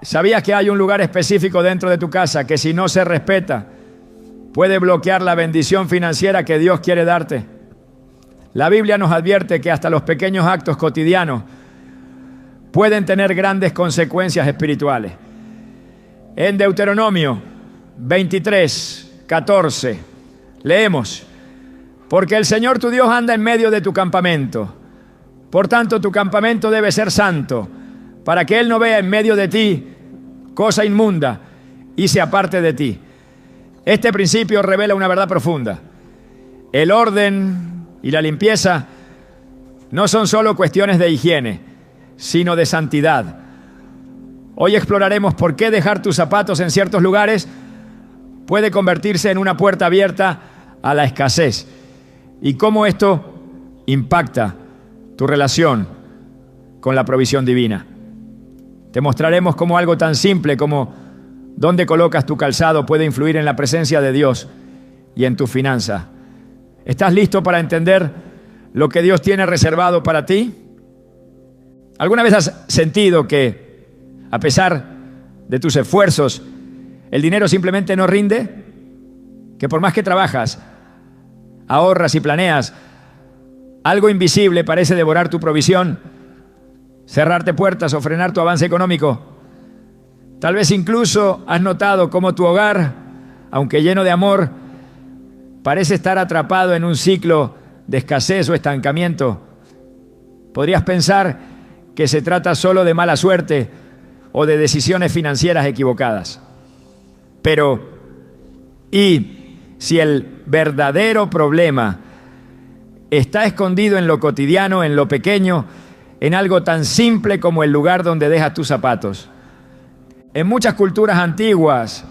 ¿Sabías que hay un lugar específico dentro de tu casa que si no se respeta puede bloquear la bendición financiera que Dios quiere darte? La Biblia nos advierte que hasta los pequeños actos cotidianos pueden tener grandes consecuencias espirituales. En Deuteronomio 23:14 leemos: porque el Señor tu Dios anda en medio de tu campamento. Por tanto, tu campamento debe ser santo, para que Él no vea en medio de ti cosa inmunda y se aparte de ti. Este principio revela una verdad profunda. El orden y la limpieza no son solo cuestiones de higiene, sino de santidad. Hoy exploraremos por qué dejar tus zapatos en ciertos lugares puede convertirse en una puerta abierta a la escasez y cómo esto impacta tu relación con la provisión divina. Te mostraremos cómo algo tan simple como dónde colocas tu calzado puede influir en la presencia de Dios y en tus finanzas. ¿Estás listo para entender lo que Dios tiene reservado para ti? ¿Alguna vez has sentido que, a pesar de tus esfuerzos, el dinero simplemente no rinde? Que por más que trabajas, ahorras y planeas, algo invisible parece devorar tu provisión, cerrarte puertas o frenar tu avance económico. Tal vez incluso has notado cómo tu hogar, aunque lleno de amor, parece estar atrapado en un ciclo de escasez o estancamiento. Podrías pensar que se trata solo de mala suerte o de decisiones financieras equivocadas. Pero, ¿y si el verdadero problema está escondido en lo cotidiano, en lo pequeño, en algo tan simple como el lugar donde dejas tus zapatos? En muchas culturas antiguas,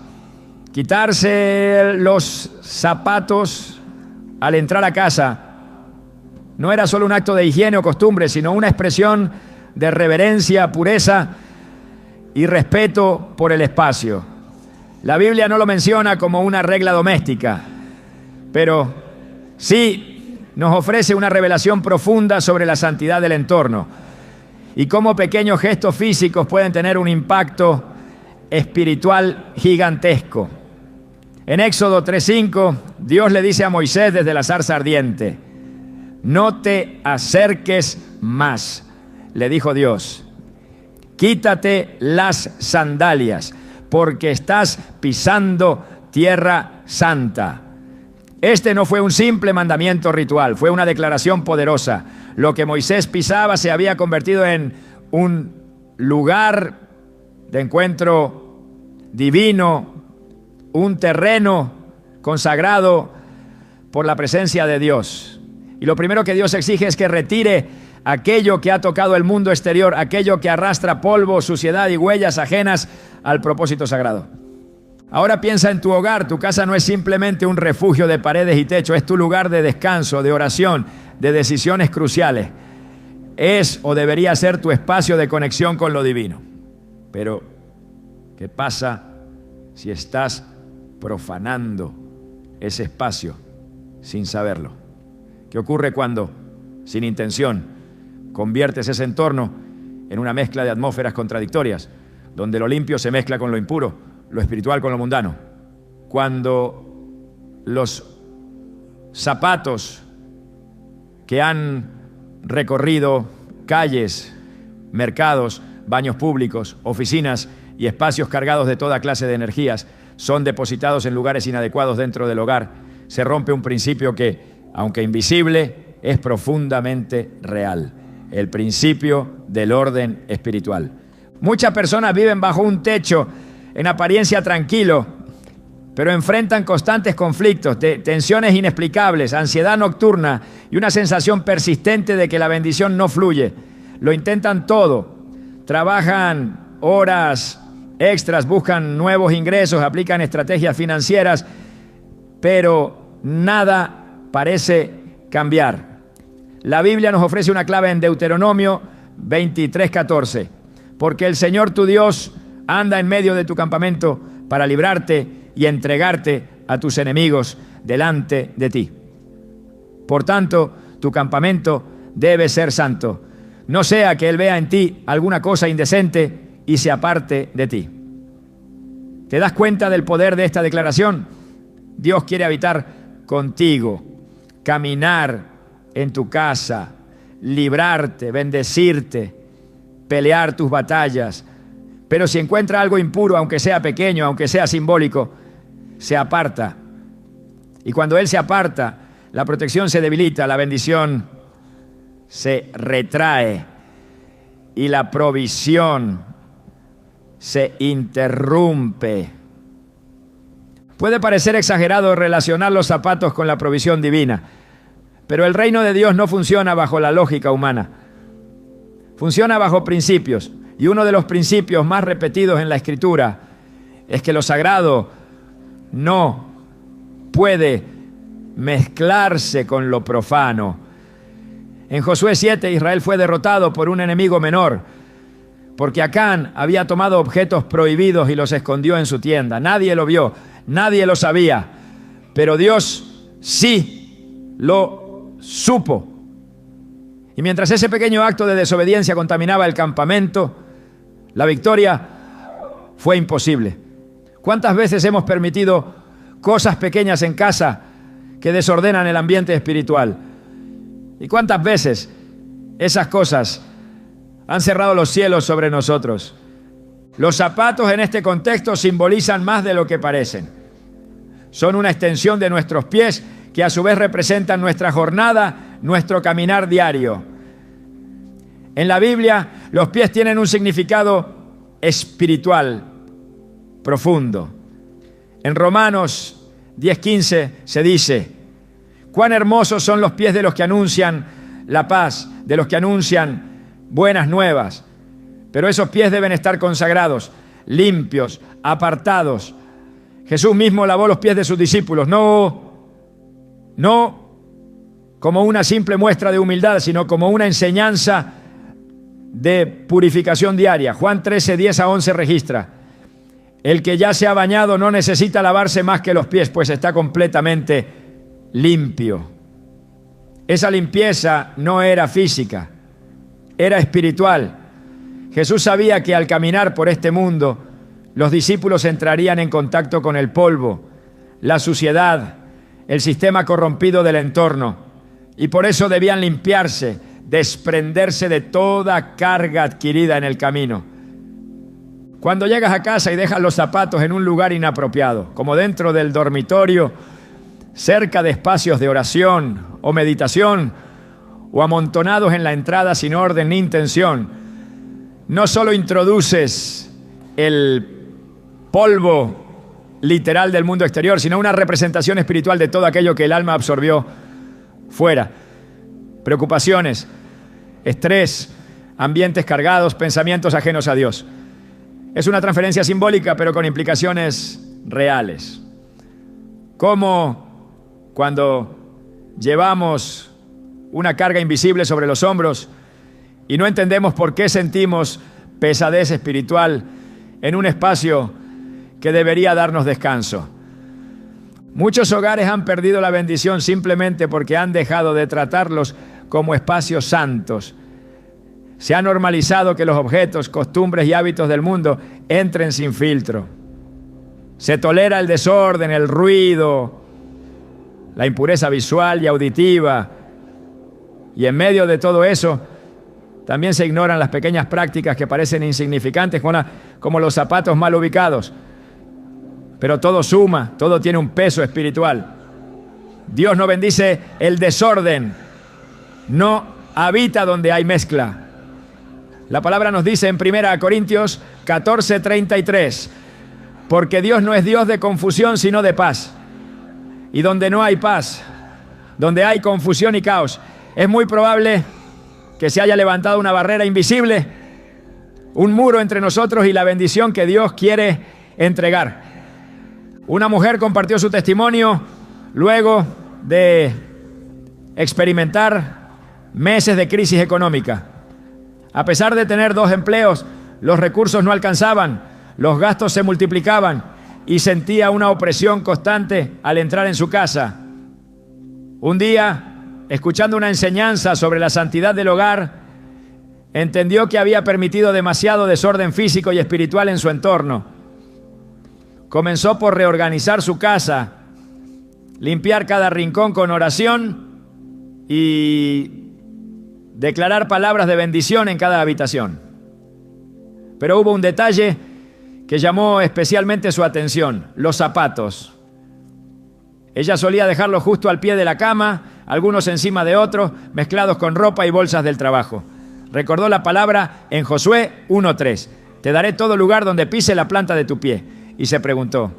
quitarse los zapatos al entrar a casa no era solo un acto de higiene o costumbre, sino una expresión de reverencia, pureza y respeto por el espacio. La Biblia no lo menciona como una regla doméstica, pero sí nos ofrece una revelación profunda sobre la santidad del entorno y cómo pequeños gestos físicos pueden tener un impacto espiritual gigantesco. En Éxodo 3:5, Dios le dice a Moisés desde la zarza ardiente: no te acerques más, le dijo Dios. Quítate las sandalias, porque estás pisando tierra santa. Este no fue un simple mandamiento ritual, fue una declaración poderosa. Lo que Moisés pisaba se había convertido en un lugar de encuentro divino, un terreno consagrado por la presencia de Dios. Y lo primero que Dios exige es que retire aquello que ha tocado el mundo exterior, aquello que arrastra polvo, suciedad y huellas ajenas al propósito sagrado. Ahora piensa en tu hogar. Tu casa no es simplemente un refugio de paredes y techo, es tu lugar de descanso, de oración, de decisiones cruciales. Es o debería ser tu espacio de conexión con lo divino. Pero, ¿qué pasa si estás profanando ese espacio sin saberlo? ¿Qué ocurre cuando, sin intención, conviertes ese entorno en una mezcla de atmósferas contradictorias, donde lo limpio se mezcla con lo impuro, lo espiritual con lo mundano? Cuando los zapatos que han recorrido calles, mercados, baños públicos, oficinas y espacios cargados de toda clase de energías son depositados en lugares inadecuados dentro del hogar, se rompe un principio que, aunque invisible, es profundamente real: el principio del orden espiritual. Muchas personas viven bajo un techo en apariencia tranquilo, pero enfrentan constantes conflictos, tensiones inexplicables, ansiedad nocturna y una sensación persistente de que la bendición no fluye. Lo intentan todo, trabajan horas extras, buscan nuevos ingresos, aplican estrategias financieras, pero nada parece cambiar. La Biblia nos ofrece una clave en Deuteronomio 23:14. Porque el Señor tu Dios anda en medio de tu campamento para librarte y entregarte a tus enemigos delante de ti. Por tanto, tu campamento debe ser santo. No sea que Él vea en ti alguna cosa indecente y se aparte de ti. ¿Te das cuenta del poder de esta declaración? Dios quiere habitar contigo, caminar en tu casa, librarte, bendecirte, pelear tus batallas. Pero si encuentra algo impuro, aunque sea pequeño, aunque sea simbólico, se aparta. Y cuando Él se aparta, la protección se debilita, la bendición se retrae y la provisión se interrumpe. Puede parecer exagerado relacionar los zapatos con la provisión divina, pero el reino de Dios no funciona bajo la lógica humana. Funciona bajo principios, y uno de los principios más repetidos en la Escritura es que lo sagrado no puede mezclarse con lo profano. En Josué 7, Israel fue derrotado por un enemigo menor, porque Acán había tomado objetos prohibidos y los escondió en su tienda. Nadie lo vio, nadie lo sabía, pero Dios sí lo supo. Y mientras ese pequeño acto de desobediencia contaminaba el campamento, la victoria fue imposible. ¿Cuántas veces hemos permitido cosas pequeñas en casa que desordenan el ambiente espiritual? ¿Y cuántas veces esas cosas han cerrado los cielos sobre nosotros? Los zapatos en este contexto simbolizan más de lo que parecen. Son una extensión de nuestros pies que a su vez representan nuestra jornada, nuestro caminar diario. En la Biblia, los pies tienen un significado espiritual profundo. En Romanos 10:15 se dice: cuán hermosos son los pies de los que anuncian la paz, de los que anuncian buenas nuevas. Pero esos pies deben estar consagrados, limpios, apartados. Jesús mismo lavó los pies de sus discípulos, no como una simple muestra de humildad, sino como una enseñanza de purificación diaria. Juan 13, 10-11 registra: el que ya se ha bañado no necesita lavarse más que los pies, pues está completamente limpio. Esa limpieza no era física, era espiritual. Jesús sabía que al caminar por este mundo, los discípulos entrarían en contacto con el polvo, la suciedad, el sistema corrompido del entorno, y por eso debían limpiarse, desprenderse de toda carga adquirida en el camino. Cuando llegas a casa y dejas los zapatos en un lugar inapropiado, como dentro del dormitorio, cerca de espacios de oración o meditación, o amontonados en la entrada sin orden ni intención, no solo introduces el polvo literal del mundo exterior, sino una representación espiritual de todo aquello que el alma absorbió fuera. Preocupaciones, estrés, ambientes cargados, pensamientos ajenos a Dios. Es una transferencia simbólica, pero con implicaciones reales. Como cuando llevamos una carga invisible sobre los hombros y no entendemos por qué sentimos pesadez espiritual en un espacio que debería darnos descanso. Muchos hogares han perdido la bendición simplemente porque han dejado de tratarlos como espacios santos. Se ha normalizado que los objetos, costumbres y hábitos del mundo entren sin filtro. Se tolera el desorden, el ruido, la impureza visual y auditiva. Y en medio de todo eso, también se ignoran las pequeñas prácticas que parecen insignificantes, como los zapatos mal ubicados. Pero todo suma, todo tiene un peso espiritual. Dios no bendice el desorden, no habita donde hay mezcla. La palabra nos dice en 1 Corintios 14:33, porque Dios no es Dios de confusión, sino de paz. Y donde no hay paz, donde hay confusión y caos, es muy probable que se haya levantado una barrera invisible, un muro entre nosotros y la bendición que Dios quiere entregar. Una mujer compartió su testimonio luego de experimentar meses de crisis económica. A pesar de tener 2 empleos, los recursos no alcanzaban, los gastos se multiplicaban y sentía una opresión constante al entrar en su casa. Un día, escuchando una enseñanza sobre la santidad del hogar, Entendió que había permitido demasiado desorden físico y espiritual en su entorno. Comenzó por reorganizar su casa, limpiar cada rincón con oración y declarar palabras de bendición en cada habitación. Pero hubo un detalle que llamó especialmente su atención: los zapatos. Ella solía dejarlos justo al pie de la cama, algunos encima de otros, mezclados con ropa y bolsas del trabajo. Recordó la palabra en Josué 1:3: te daré todo lugar donde pise la planta de tu pie. Y se preguntó: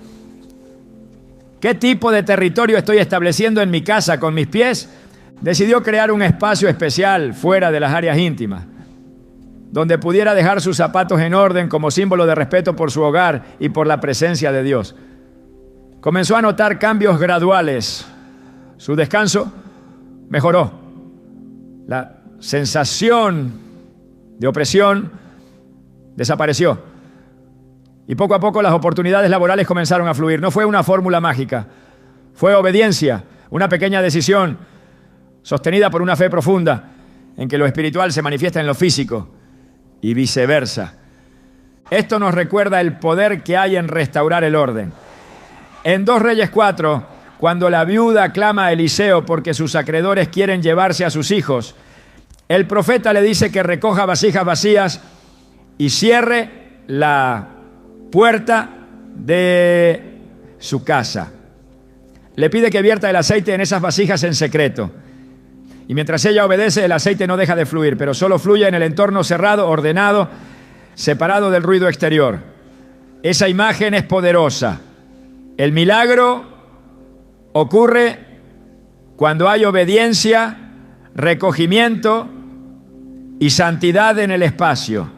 ¿qué tipo de territorio estoy estableciendo en mi casa con mis pies? Decidió crear un espacio especial fuera de las áreas íntimas, donde pudiera dejar sus zapatos en orden como símbolo de respeto por su hogar y por la presencia de Dios. Comenzó a notar cambios graduales. Su descanso mejoró. La sensación de opresión desapareció. Y poco a poco las oportunidades laborales comenzaron a fluir. No fue una fórmula mágica, fue obediencia, una pequeña decisión sostenida por una fe profunda en que lo espiritual se manifiesta en lo físico y viceversa. Esto nos recuerda el poder que hay en restaurar el orden. En 2 Reyes 4, cuando la viuda clama a Eliseo porque sus acreedores quieren llevarse a sus hijos, el profeta le dice que recoja vasijas vacías y cierre la puerta de su casa. Le pide que vierta el aceite en esas vasijas en secreto. Y mientras ella obedece, el aceite no deja de fluir, pero solo fluye en el entorno cerrado, ordenado, separado del ruido exterior. Esa imagen es poderosa. El milagro ocurre cuando hay obediencia, recogimiento y santidad en el espacio.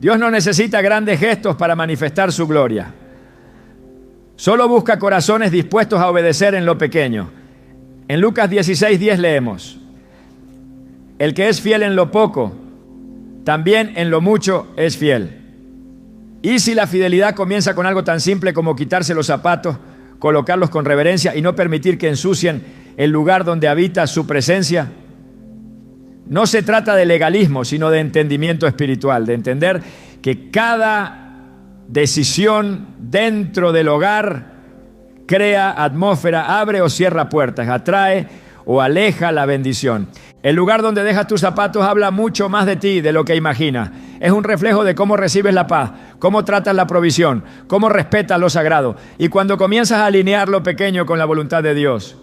Dios no necesita grandes gestos para manifestar su gloria. Solo busca corazones dispuestos a obedecer en lo pequeño. En Lucas 16:10 leemos: el que es fiel en lo poco, también en lo mucho es fiel. Y si la fidelidad comienza con algo tan simple como quitarse los zapatos, colocarlos con reverencia y no permitir que ensucien el lugar donde habita su presencia, no se trata de legalismo, sino de entendimiento espiritual, de entender que cada decisión dentro del hogar crea atmósfera, abre o cierra puertas, atrae o aleja la bendición. El lugar donde dejas tus zapatos habla mucho más de ti de lo que imaginas. Es un reflejo de cómo recibes la paz, cómo tratas la provisión, cómo respetas lo sagrado. Y cuando comienzas a alinear lo pequeño con la voluntad de Dios,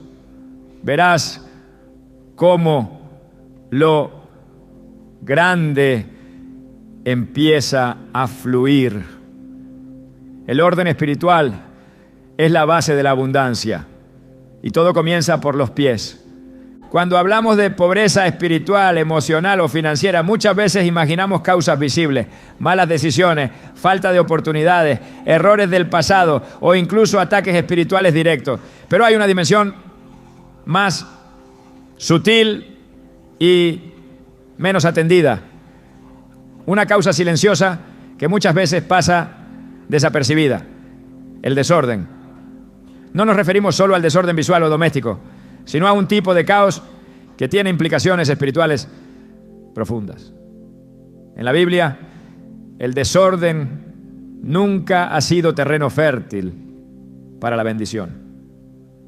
verás cómo lo grande empieza a fluir. El orden espiritual es la base de la abundancia y todo comienza por los pies. Cuando hablamos de pobreza espiritual, emocional o financiera, muchas veces imaginamos causas visibles, malas decisiones, falta de oportunidades, errores del pasado o incluso ataques espirituales directos. Pero hay una dimensión más sutil y menos atendida. Una causa silenciosa que muchas veces pasa desapercibida: el desorden. No nos referimos solo al desorden visual o doméstico, sino a un tipo de caos que tiene implicaciones espirituales profundas. En la Biblia, el desorden nunca ha sido terreno fértil para la bendición.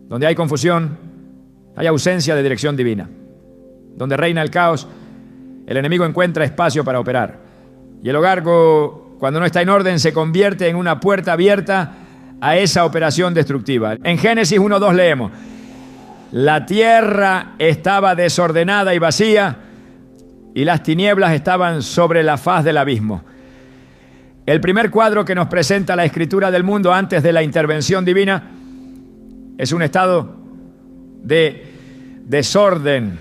Donde hay confusión, hay ausencia de dirección divina. Donde reina el caos, el enemigo encuentra espacio para operar. Y el hogar, cuando no está en orden, se convierte en una puerta abierta a esa operación destructiva. En Génesis 1:2 leemos: la tierra estaba desordenada y vacía, y las tinieblas estaban sobre la faz del abismo. El primer cuadro que nos presenta la escritura del mundo antes de la intervención divina es un estado de desorden,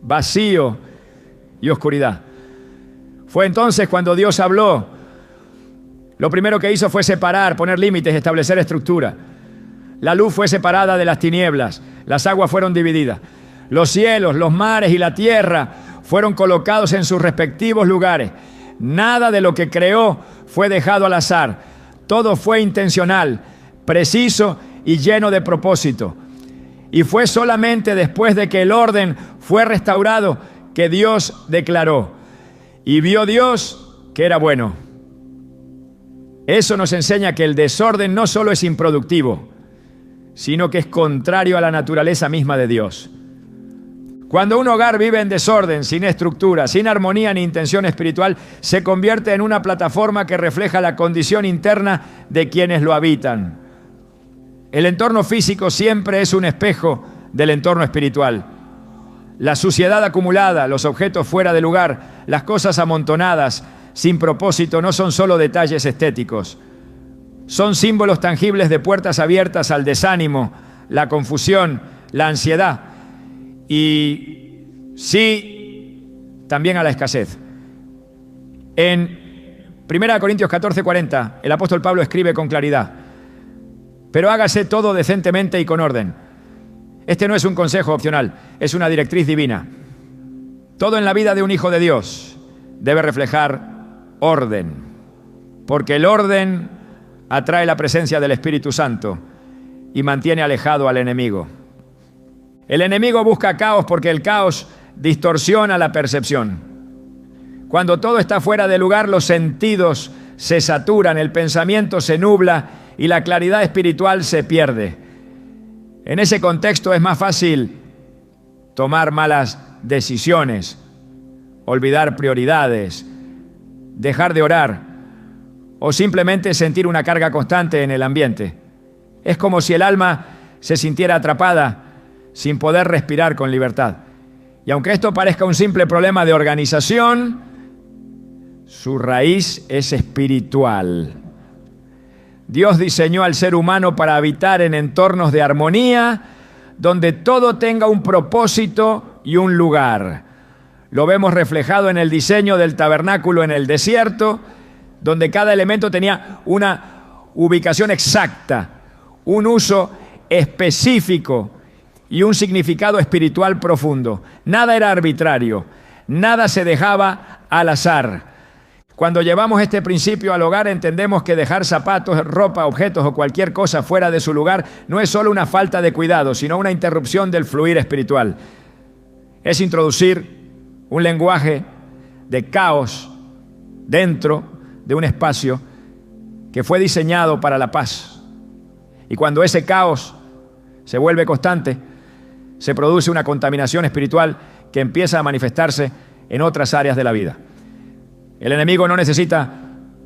vacío y oscuridad. Fue entonces cuando Dios habló. Lo primero que hizo fue separar, poner límites, establecer estructura. La luz fue separada de las tinieblas, las aguas fueron divididas. Los cielos, los mares y la tierra fueron colocados en sus respectivos lugares. Nada de lo que creó fue dejado al azar. Todo fue intencional, preciso y lleno de propósito. Y fue solamente después de que el orden fue restaurado que Dios declaró: Y vio Dios que era bueno. Eso nos enseña que el desorden no solo es improductivo, sino que es contrario a la naturaleza misma de Dios. Cuando un hogar vive en desorden, sin estructura, sin armonía ni intención espiritual, se convierte en una plataforma que refleja la condición interna de quienes lo habitan. El entorno físico siempre es un espejo del entorno espiritual. La suciedad acumulada, los objetos fuera de lugar, las cosas amontonadas, sin propósito, no son solo detalles estéticos. Son símbolos tangibles de puertas abiertas al desánimo, la confusión, la ansiedad y sí, también a la escasez. En 1 Corintios 14:40, el apóstol Pablo escribe con claridad: pero hágase todo decentemente y con orden. Este no es un consejo opcional, es una directriz divina. Todo en la vida de un hijo de Dios debe reflejar orden, porque el orden atrae la presencia del Espíritu Santo y mantiene alejado al enemigo. El enemigo busca caos porque el caos distorsiona la percepción. Cuando todo está fuera de lugar, los sentidos se saturan, el pensamiento se nubla y la claridad espiritual se pierde. En ese contexto es más fácil tomar malas decisiones, olvidar prioridades, dejar de orar o simplemente sentir una carga constante en el ambiente. Es como si el alma se sintiera atrapada sin poder respirar con libertad. Y aunque esto parezca un simple problema de organización, su raíz es espiritual. Dios diseñó al ser humano para habitar en entornos de armonía, donde todo tenga un propósito y un lugar. Lo vemos reflejado en el diseño del tabernáculo en el desierto, donde cada elemento tenía una ubicación exacta, un uso específico y un significado espiritual profundo. Nada era arbitrario, nada se dejaba al azar. Cuando llevamos este principio al hogar, entendemos que dejar zapatos, ropa, objetos o cualquier cosa fuera de su lugar no es solo una falta de cuidado, sino una interrupción del fluir espiritual. Es introducir un lenguaje de caos dentro de un espacio que fue diseñado para la paz. Y cuando ese caos se vuelve constante, se produce una contaminación espiritual que empieza a manifestarse en otras áreas de la vida. El enemigo no necesita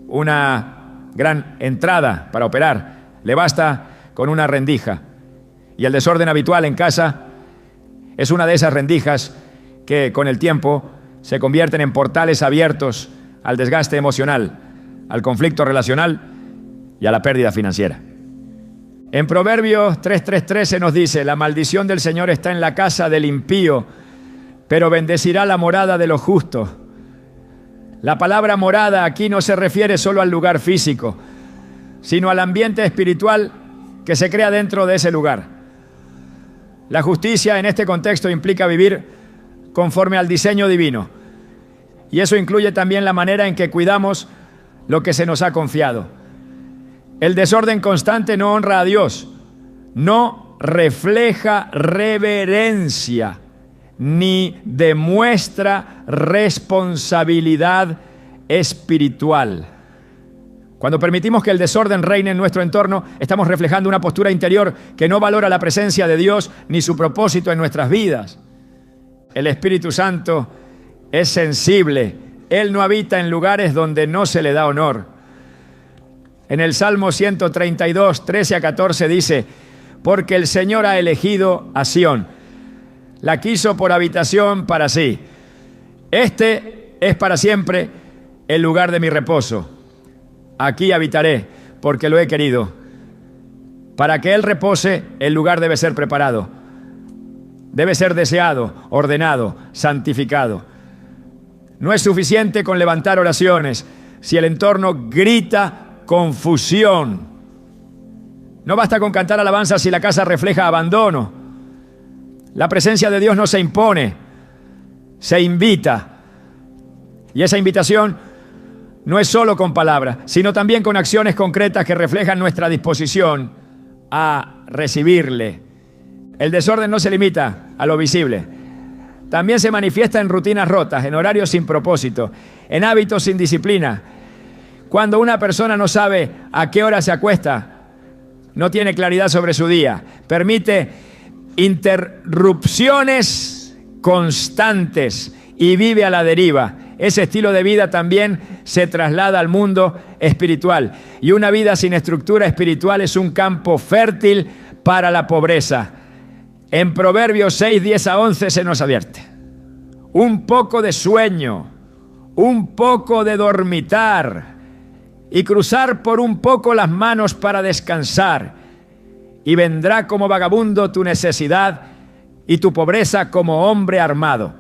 una gran entrada para operar, le basta con una rendija. Y el desorden habitual en casa es una de esas rendijas que con el tiempo se convierten en portales abiertos al desgaste emocional, al conflicto relacional y a la pérdida financiera. En Proverbios 3:3 se nos dice: la maldición del Señor está en la casa del impío, pero bendecirá la morada de los justos. La palabra morada aquí no se refiere solo al lugar físico, sino al ambiente espiritual que se crea dentro de ese lugar. La justicia en este contexto implica vivir conforme al diseño divino, y eso incluye también la manera en que cuidamos lo que se nos ha confiado. El desorden constante no honra a Dios, no refleja reverencia, ni demuestra responsabilidad espiritual. Cuando permitimos que el desorden reine en nuestro entorno, estamos reflejando una postura interior que no valora la presencia de Dios ni su propósito en nuestras vidas. El Espíritu Santo es sensible. Él no habita en lugares donde no se le da honor. En el Salmo 132, 13 a 14 dice: porque el Señor ha elegido a Sión, la quiso por habitación para sí. Este es para siempre el lugar de mi reposo. Aquí habitaré, porque lo he querido. Para que Él repose, el lugar debe ser preparado. Debe ser deseado, ordenado, santificado. No es suficiente con levantar oraciones si el entorno grita confusión. No basta con cantar alabanzas si la casa refleja abandono. La presencia de Dios no se impone, se invita. Y esa invitación no es solo con palabras, sino también con acciones concretas que reflejan nuestra disposición a recibirle. El desorden no se limita a lo visible. también se manifiesta en rutinas rotas, en horarios sin propósito, en hábitos sin disciplina. Cuando una persona no sabe a qué hora se acuesta, no tiene claridad sobre su día, permite interrupciones constantes y vive a la deriva. Ese estilo de vida también se traslada al mundo espiritual. Y una vida sin estructura espiritual es un campo fértil para la pobreza. En Proverbios 6, 10 a 11 se nos advierte: un poco de sueño, un poco de dormitar y cruzar por un poco las manos para descansar, y vendrá como vagabundo tu necesidad y tu pobreza como hombre armado.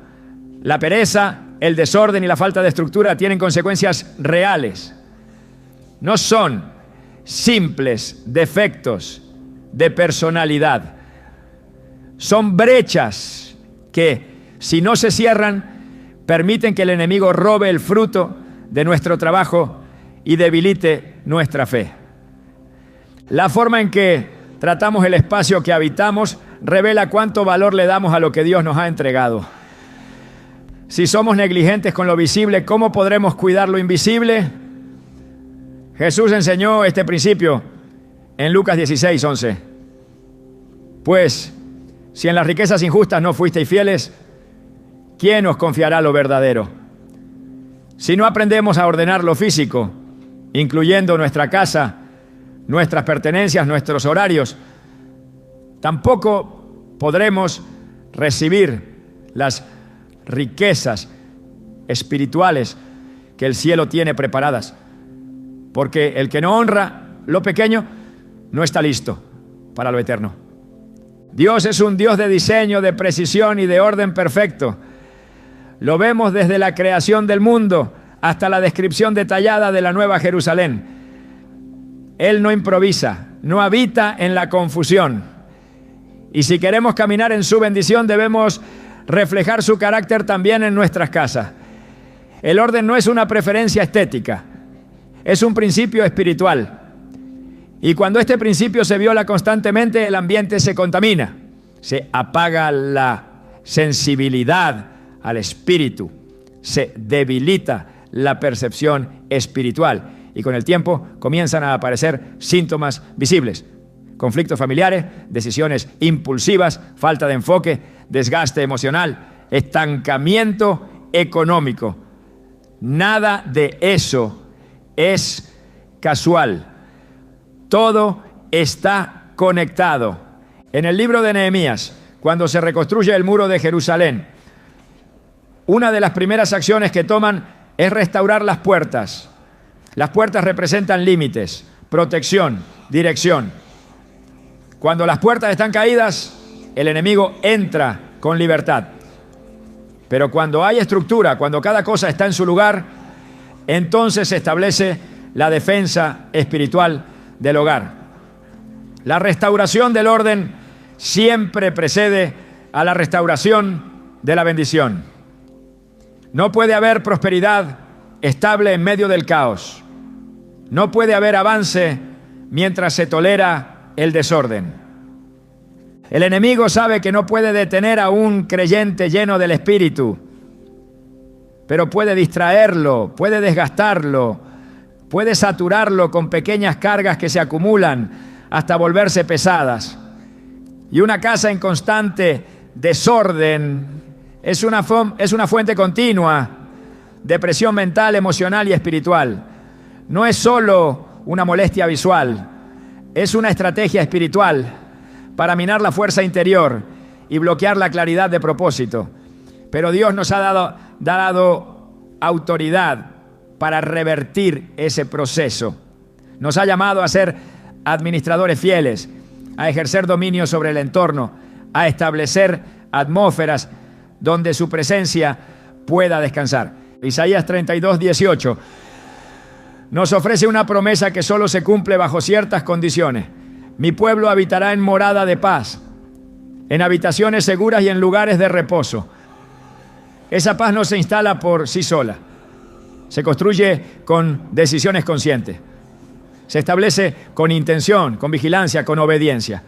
La pereza, el desorden y la falta de estructura tienen consecuencias reales. No son simples defectos de personalidad. Son brechas que, si no se cierran, permiten que el enemigo robe el fruto de nuestro trabajo y debilite nuestra fe. La forma en que tratamos el espacio que habitamos revela cuánto valor le damos a lo que Dios nos ha entregado. Si somos negligentes con lo visible, ¿cómo podremos cuidar lo invisible? Jesús enseñó este principio en Lucas 16, 11. Pues, si en las riquezas injustas no fuisteis fieles, ¿quién os confiará lo verdadero? Si no aprendemos a ordenar lo físico, incluyendo nuestra casa, nuestras pertenencias, nuestros horarios, tampoco podremos recibir las riquezas espirituales que el cielo tiene preparadas. Porque el que no honra lo pequeño no está listo para lo eterno. Dios es un Dios de diseño, de precisión y de orden perfecto. Lo vemos desde la creación del mundo hasta la descripción detallada de la Nueva Jerusalén. Él no improvisa, no habita en la confusión. Y si queremos caminar en su bendición, debemos reflejar su carácter también en nuestras casas. El orden no es una preferencia estética, es un principio espiritual. Y cuando este principio se viola constantemente, el ambiente se contamina, se apaga la sensibilidad al espíritu, se debilita la percepción espiritual y con el tiempo comienzan a aparecer síntomas visibles: conflictos familiares, decisiones impulsivas, falta de enfoque, desgaste emocional, estancamiento económico. Nada de eso es casual. Todo está conectado. En el libro de Nehemías, cuando se reconstruye el muro de Jerusalén, una de las primeras acciones que toman es restaurar las puertas. Las puertas representan límites, protección, dirección. Cuando las puertas están caídas, el enemigo entra con libertad. Pero cuando hay estructura, cuando cada cosa está en su lugar, entonces se establece la defensa espiritual del hogar. La restauración del orden siempre precede a la restauración de la bendición. No puede haber prosperidad estable en medio del caos. No puede haber avance mientras se tolera el desorden. El enemigo sabe que no puede detener a un creyente lleno del Espíritu, pero puede distraerlo, puede desgastarlo, puede saturarlo con pequeñas cargas que se acumulan hasta volverse pesadas. Y una casa en constante desorden es una fuente continua de presión mental, emocional y espiritual. No es solo una molestia visual, es una estrategia espiritual para minar la fuerza interior y bloquear la claridad de propósito. Pero Dios nos ha dado autoridad para revertir ese proceso. Nos ha llamado a ser administradores fieles, a ejercer dominio sobre el entorno, a establecer atmósferas donde su presencia pueda descansar. Isaías 32, 18 nos ofrece una promesa que solo se cumple bajo ciertas condiciones. Mi pueblo habitará en morada de paz, en habitaciones seguras y en lugares de reposo. Esa paz no se instala por sí sola. Se construye con decisiones conscientes. Se establece con intención, con vigilancia, con obediencia.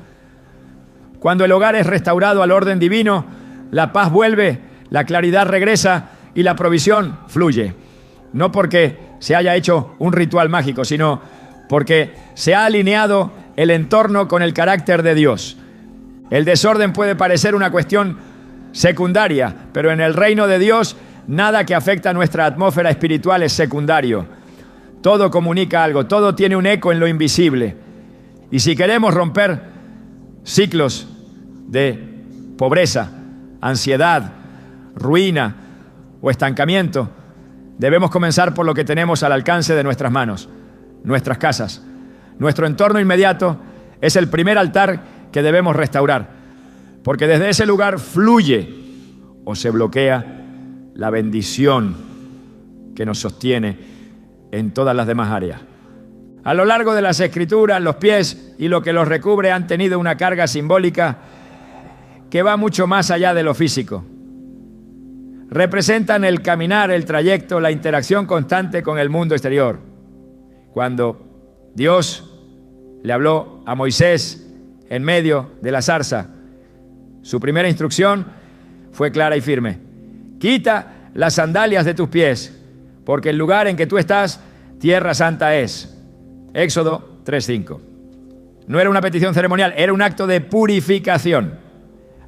Cuando el hogar es restaurado al orden divino, la paz vuelve la claridad regresa y la provisión fluye. No porque se haya hecho un ritual mágico, sino porque se ha alineado el entorno con el carácter de Dios. El desorden puede parecer una cuestión secundaria, pero en el reino de Dios nada que afecta a nuestra atmósfera espiritual es secundario. Todo comunica algo, todo tiene un eco en lo invisible. Y si queremos romper ciclos de pobreza, ansiedad, ruina o estancamiento, debemos comenzar por lo que tenemos al alcance de nuestras manos, nuestras casas. Nuestro entorno inmediato es el primer altar que debemos restaurar, porque desde ese lugar fluye o se bloquea la bendición que nos sostiene en todas las demás áreas. A lo largo de las Escrituras, los pies y lo que los recubre han tenido una carga simbólica que va mucho más allá de lo físico. Representan el caminar, el trayecto, la interacción constante con el mundo exterior. Cuando Dios le habló a Moisés en medio de la zarza, su primera instrucción fue clara y firme: quita las sandalias de tus pies, porque el lugar en que tú estás, tierra santa es. Éxodo 3:5. No era una petición ceremonial, era un acto de purificación.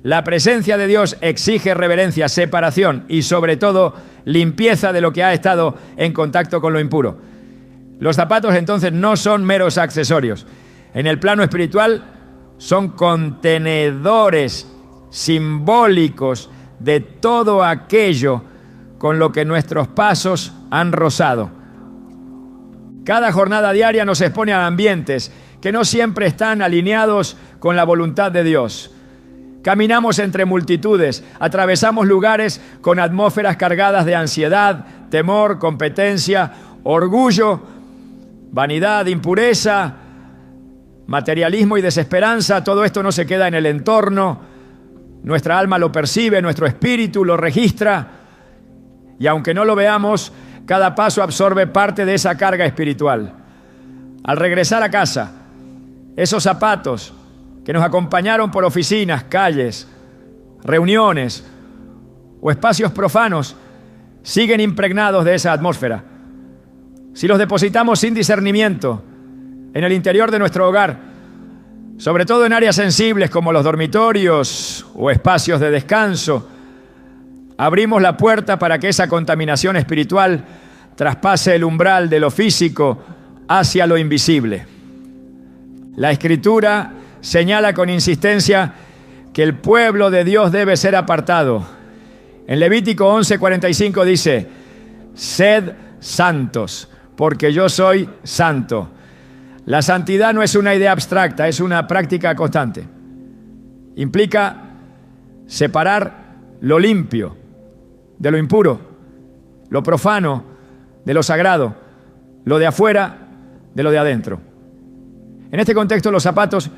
La presencia de Dios exige reverencia, separación y sobre todo limpieza de lo que ha estado en contacto con lo impuro. Los zapatos entonces no son meros accesorios. En el plano espiritual son contenedores simbólicos de todo aquello con lo que nuestros pasos han rozado. Cada jornada diaria nos expone a ambientes que no siempre están alineados con la voluntad de Dios. Caminamos entre multitudes, atravesamos lugares con atmósferas cargadas de ansiedad, temor, competencia, orgullo, vanidad, impureza, materialismo y desesperanza. Todo esto no se queda en el entorno. Nuestra alma lo percibe, nuestro espíritu lo registra. Y aunque no lo veamos, cada paso absorbe parte de esa carga espiritual. Al regresar a casa, esos zapatos que nos acompañaron por oficinas, calles, reuniones o espacios profanos siguen impregnados de esa atmósfera. Si los depositamos sin discernimiento en el interior de nuestro hogar, sobre todo en áreas sensibles como los dormitorios o espacios de descanso, abrimos la puerta para que esa contaminación espiritual traspase el umbral de lo físico hacia lo invisible. La Escritura señala con insistencia que el pueblo de Dios debe ser apartado. En Levítico 11:45 dice: sed santos, porque yo soy santo. La santidad no es una idea abstracta, es una práctica constante. Implica separar lo limpio de lo impuro, lo profano de lo sagrado, lo de afuera de lo de adentro. En este contexto, los zapatos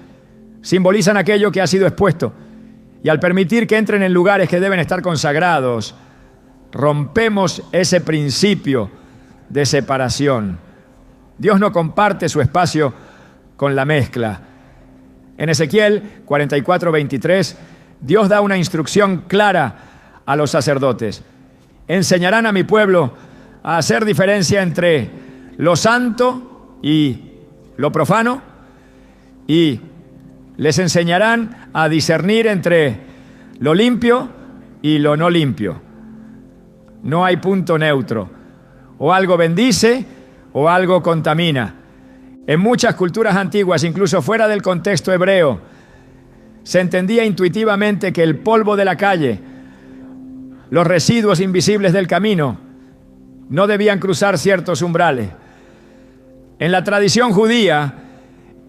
simbolizan aquello que ha sido expuesto, y al permitir que entren en lugares que deben estar consagrados, rompemos ese principio de separación. Dios no comparte su espacio con la mezcla. En Ezequiel 44:23, Dios da una instrucción clara a los sacerdotes: enseñarán a mi pueblo a hacer diferencia entre lo santo y lo profano, y les enseñarán a discernir entre lo limpio y lo no limpio. No hay punto neutro. O algo bendice o algo contamina. En muchas culturas antiguas, incluso fuera del contexto hebreo, se entendía intuitivamente que el polvo de la calle, los residuos invisibles del camino, no debían cruzar ciertos umbrales. En la tradición judía,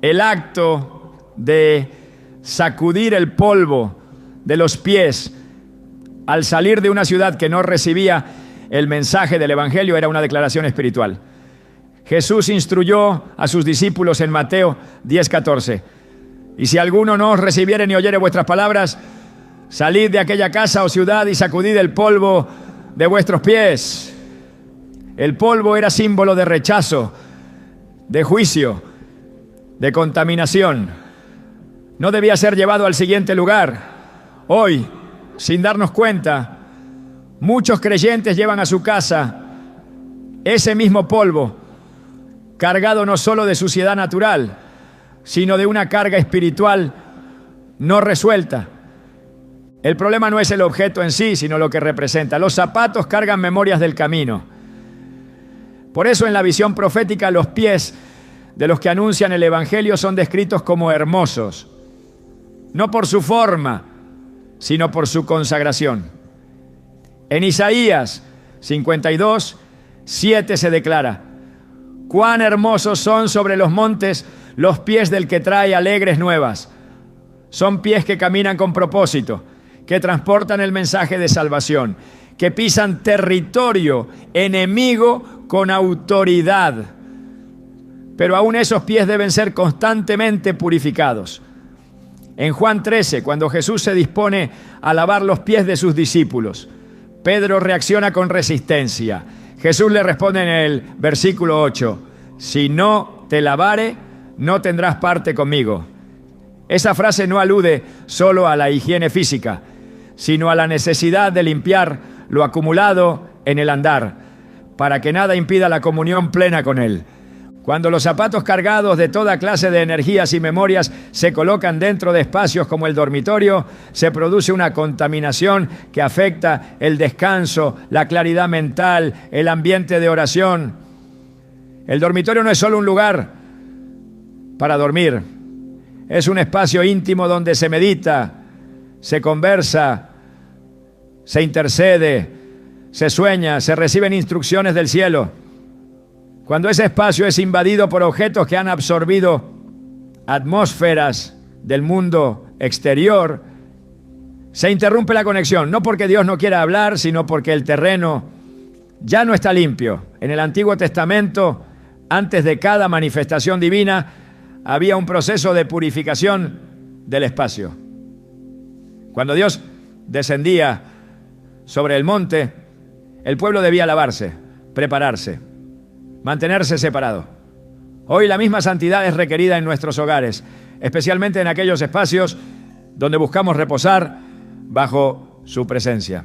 el acto de sacudir el polvo de los pies al salir de una ciudad que no recibía el mensaje del Evangelio era una declaración espiritual. Jesús instruyó a sus discípulos en Mateo 10:14: y si alguno no os recibiere ni oyere vuestras palabras, salid de aquella casa o ciudad y sacudid el polvo de vuestros pies. El polvo era símbolo de rechazo, de juicio, de contaminación. No debía ser llevado al siguiente lugar. Hoy, sin darnos cuenta, Muchos creyentes llevan a su casa ese mismo polvo, cargado no solo de suciedad natural, sino de una carga espiritual no resuelta. El problema no es el objeto en sí, sino lo que representa. Los zapatos cargan memorias del camino. Por eso en la visión profética los pies de los que anuncian el Evangelio son descritos como hermosos, no por su forma, sino por su consagración. En Isaías 52, 7 se declara: cuán hermosos son sobre los montes los pies del que trae alegres nuevas. Son pies que caminan con propósito, que transportan el mensaje de salvación, que pisan territorio enemigo con autoridad. Pero aún esos pies deben ser constantemente purificados. En Juan 13, cuando Jesús se dispone a lavar los pies de sus discípulos, Pedro reacciona con resistencia. Jesús le responde en el versículo 8: si no te lavare, no tendrás parte conmigo. Esa frase no alude solo a la higiene física, sino a la necesidad de limpiar lo acumulado en el andar, para que nada impida la comunión plena con Él. Cuando los zapatos cargados de toda clase de energías y memorias se colocan dentro de espacios como el dormitorio, se produce una contaminación que afecta el descanso, la claridad mental, el ambiente de oración. El dormitorio no es solo un lugar para dormir, es un espacio íntimo donde se medita, se conversa, se intercede, se sueña, se reciben instrucciones del cielo. Cuando ese espacio es invadido por objetos que han absorbido atmósferas del mundo exterior, se interrumpe la conexión, no porque Dios no quiera hablar, sino porque el terreno ya no está limpio. En el Antiguo Testamento, antes de cada manifestación divina, había un proceso de purificación del espacio. Cuando Dios descendía sobre el monte, el pueblo debía lavarse, prepararse, mantenerse separado. Hoy la misma santidad es requerida en nuestros hogares, especialmente en aquellos espacios donde buscamos reposar bajo su presencia.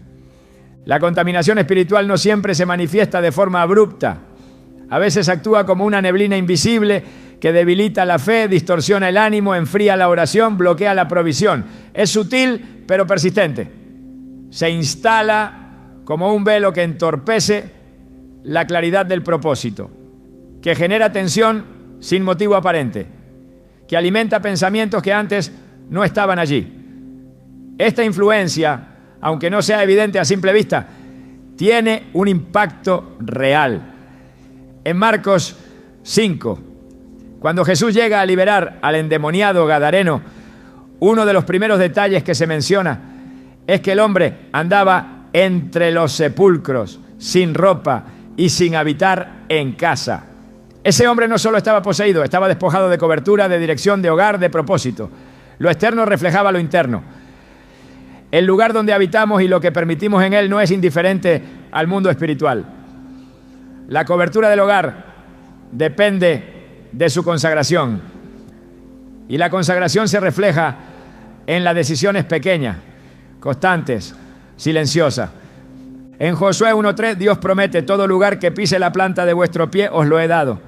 La contaminación espiritual no siempre se manifiesta de forma abrupta. A veces actúa como una neblina invisible que debilita la fe, distorsiona el ánimo, enfría la oración, bloquea la provisión. Es sutil, pero persistente. Se instala como un velo que entorpece la claridad del propósito, que genera tensión sin motivo aparente, que alimenta pensamientos que antes no estaban allí. Esta influencia, aunque no sea evidente a simple vista, tiene un impacto real. En Marcos 5, cuando Jesús llega a liberar al endemoniado gadareno, uno de los primeros detalles que se menciona es que el hombre andaba entre los sepulcros, sin ropa y sin habitar en casa. Ese hombre no solo estaba poseído, estaba despojado de cobertura, de dirección, de hogar, de propósito. Lo externo reflejaba lo interno. El lugar donde habitamos y lo que permitimos en él no es indiferente al mundo espiritual. La cobertura del hogar depende de su consagración. Y la consagración se refleja en las decisiones pequeñas, constantes, silenciosas. En Josué 1:3 Dios promete: todo lugar que pise la planta de vuestro pie os lo he dado.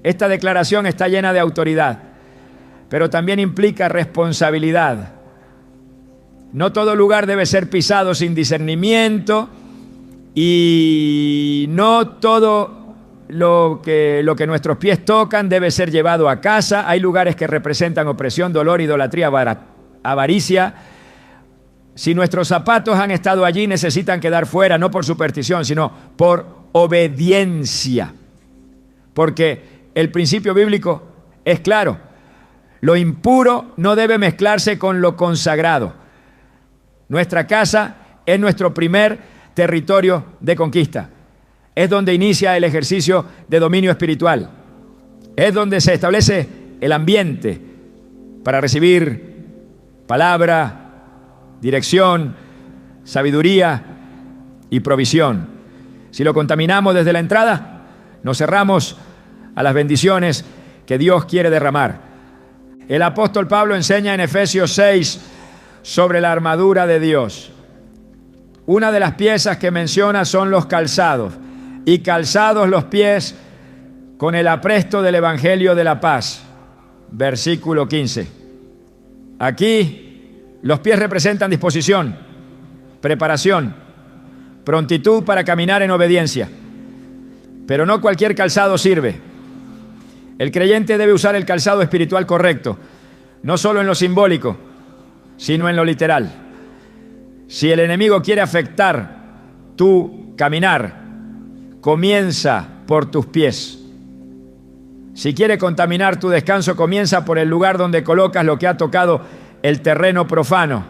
Esta declaración está llena de autoridad, pero también implica responsabilidad. No todo lugar debe ser pisado sin discernimiento y no todo lo que nuestros pies tocan debe ser llevado a casa. Hay lugares que representan opresión, dolor, idolatría, avaricia. Si nuestros zapatos han estado allí, necesitan quedar fuera, no por superstición, sino por obediencia. Porque el principio bíblico es claro: lo impuro no debe mezclarse con lo consagrado. Nuestra casa es nuestro primer territorio de conquista. Es donde inicia el ejercicio de dominio espiritual. Es donde se establece el ambiente para recibir palabra, dirección, sabiduría y provisión. Si lo contaminamos desde la entrada, nos cerramos a las bendiciones que Dios quiere derramar. El apóstol Pablo enseña en Efesios 6 sobre la armadura de Dios. Una de las piezas que menciona son los calzados, y calzados los pies con el apresto del Evangelio de la paz. Versículo 15. Aquí los pies representan disposición, preparación, prontitud para caminar en obediencia. Pero no cualquier calzado sirve. El creyente debe usar el calzado espiritual correcto, no solo en lo simbólico, sino en lo literal. Si el enemigo quiere afectar tu caminar, comienza por tus pies. Si quiere contaminar tu descanso, comienza por el lugar donde colocas lo que ha tocado el terreno profano.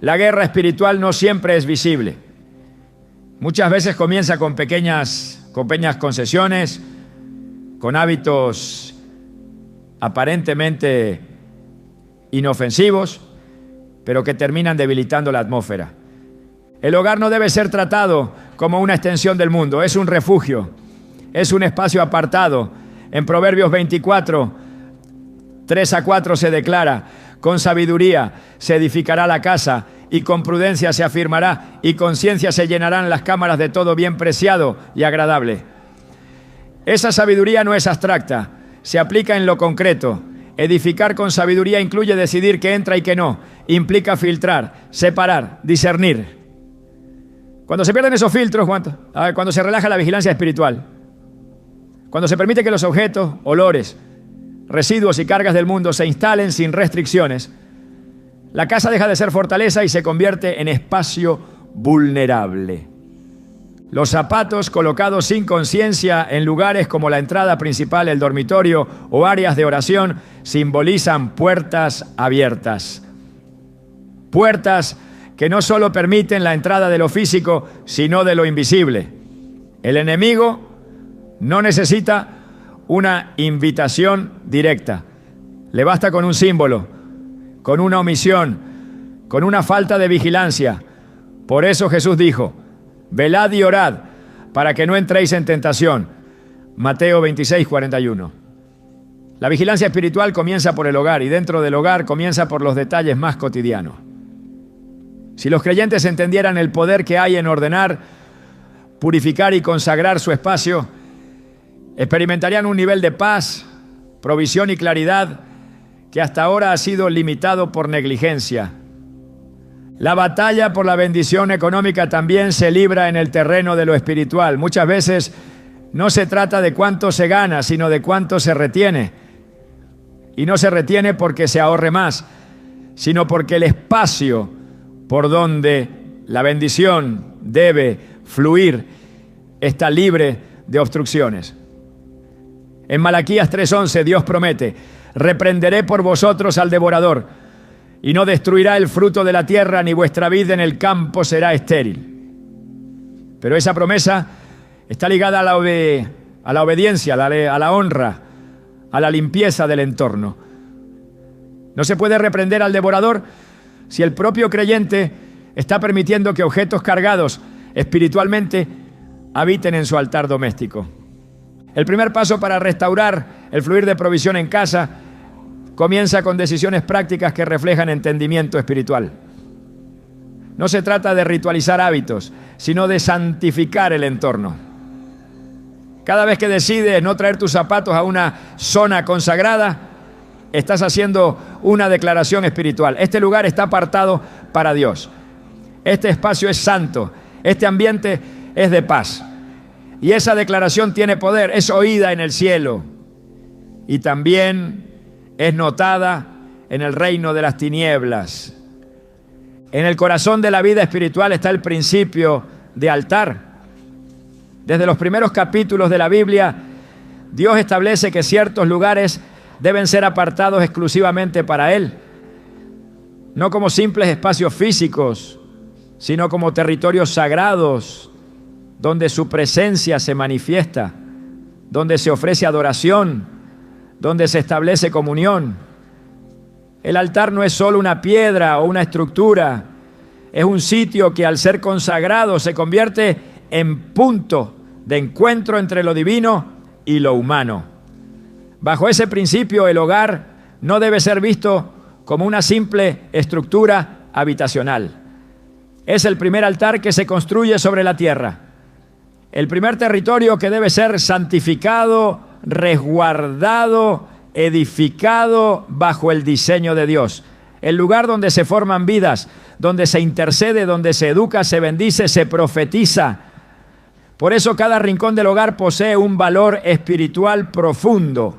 La guerra espiritual no siempre es visible. Muchas veces comienza con pequeñas concesiones, con hábitos aparentemente inofensivos, pero que terminan debilitando la atmósfera. El hogar no debe ser tratado como una extensión del mundo, es un refugio, es un espacio apartado. En Proverbios 24, 3-4 se declara: con sabiduría se edificará la casa, y con prudencia se afirmará, y con ciencia se llenarán las cámaras de todo bien preciado y agradable. Esa sabiduría no es abstracta, se aplica en lo concreto. Edificar con sabiduría incluye decidir qué entra y qué no, implica filtrar, separar, discernir. Cuando se pierden esos filtros, cuando se relaja la vigilancia espiritual, cuando se permite que los objetos, olores, residuos y cargas del mundo se instalen sin restricciones, la casa deja de ser fortaleza y se convierte en espacio vulnerable. Los zapatos colocados sin conciencia en lugares como la entrada principal, el dormitorio o áreas de oración simbolizan puertas abiertas. Puertas que no solo permiten la entrada de lo físico, sino de lo invisible. El enemigo no necesita una invitación directa. Le basta con un símbolo, con una omisión, con una falta de vigilancia. Por eso Jesús dijo: velad y orad para que no entréis en tentación. Mateo 26:41. La vigilancia espiritual comienza por el hogar, y dentro del hogar comienza por los detalles más cotidianos. Si los creyentes entendieran el poder que hay en ordenar, purificar y consagrar su espacio, experimentarían un nivel de paz, provisión y claridad que hasta ahora ha sido limitado por negligencia. La batalla por la bendición económica también se libra en el terreno de lo espiritual. Muchas veces no se trata de cuánto se gana, sino de cuánto se retiene. Y no se retiene porque se ahorre más, sino porque el espacio por donde la bendición debe fluir está libre de obstrucciones. En Malaquías 3:11 Dios promete: reprenderé por vosotros al devorador, y no destruirá el fruto de la tierra, ni vuestra vid en el campo será estéril. Pero esa promesa está ligada a la obediencia, a la honra, a la limpieza del entorno. No se puede reprender al devorador si el propio creyente está permitiendo que objetos cargados espiritualmente habiten en su altar doméstico. El primer paso para restaurar el fluir de provisión en casa comienza con decisiones prácticas que reflejan entendimiento espiritual. No se trata de ritualizar hábitos, sino de santificar el entorno. Cada vez que decides no traer tus zapatos a una zona consagrada, estás haciendo una declaración espiritual. Este lugar está apartado para Dios. Este espacio es santo. Este ambiente es de paz. Y esa declaración tiene poder, es oída en el cielo. Y también es notada en el reino de las tinieblas. En el corazón de la vida espiritual está el principio de altar. Desde los primeros capítulos de la Biblia, Dios establece que ciertos lugares deben ser apartados exclusivamente para Él, no como simples espacios físicos, sino como territorios sagrados, donde su presencia se manifiesta, donde se ofrece adoración, donde se establece comunión. El altar no es solo una piedra o una estructura, es un sitio que al ser consagrado se convierte en punto de encuentro entre lo divino y lo humano. Bajo ese principio, el hogar no debe ser visto como una simple estructura habitacional. es el primer altar que se construye sobre la tierra. El primer territorio que debe ser santificado, resguardado, edificado bajo el diseño de Dios. El lugar donde se forman vidas, donde se intercede, donde se educa, se bendice, se profetiza. Por eso cada rincón del hogar posee un valor espiritual profundo.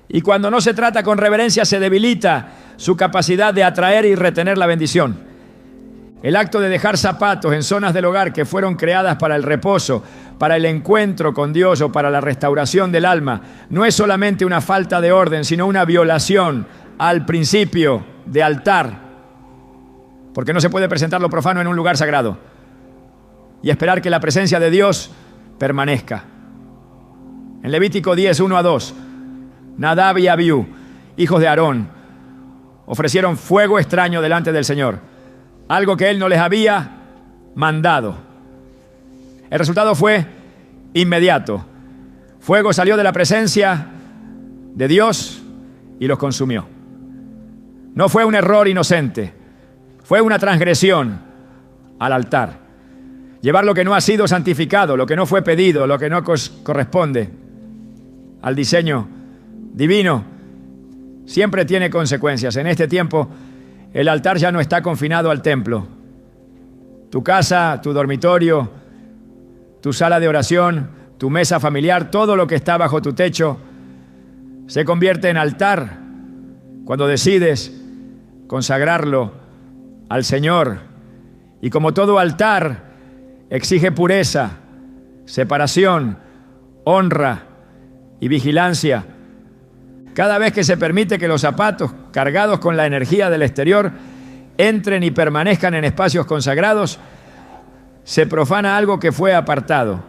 Y cuando no se trata con reverencia, se debilita su capacidad de atraer y retener la bendición. El acto de dejar zapatos en zonas del hogar que fueron creadas para el reposo, para el encuentro con Dios o para la restauración del alma, no es solamente una falta de orden, sino una violación al principio de altar. Porque no se puede presentar lo profano en un lugar sagrado y esperar que la presencia de Dios permanezca. En Levítico 10, 1-2, Nadab y Abiú, hijos de Aarón, ofrecieron fuego extraño delante del Señor, algo que Él no les había mandado. El resultado fue inmediato. Fuego salió de la presencia de Dios y los consumió. No fue un error inocente, fue una transgresión al altar. Llevar lo que no ha sido santificado, lo que no fue pedido, lo que no corresponde al diseño divino, siempre tiene consecuencias. En este tiempo, el altar ya no está confinado al templo. Tu casa, tu dormitorio, tu sala de oración, tu mesa familiar, todo lo que está bajo tu techo, se convierte en altar cuando decides consagrarlo al Señor. Y como todo altar, exige pureza, separación, honra y vigilancia. Cada vez que se permite que los zapatos cargados con la energía del exterior entren y permanezcan en espacios consagrados, se profana algo que fue apartado.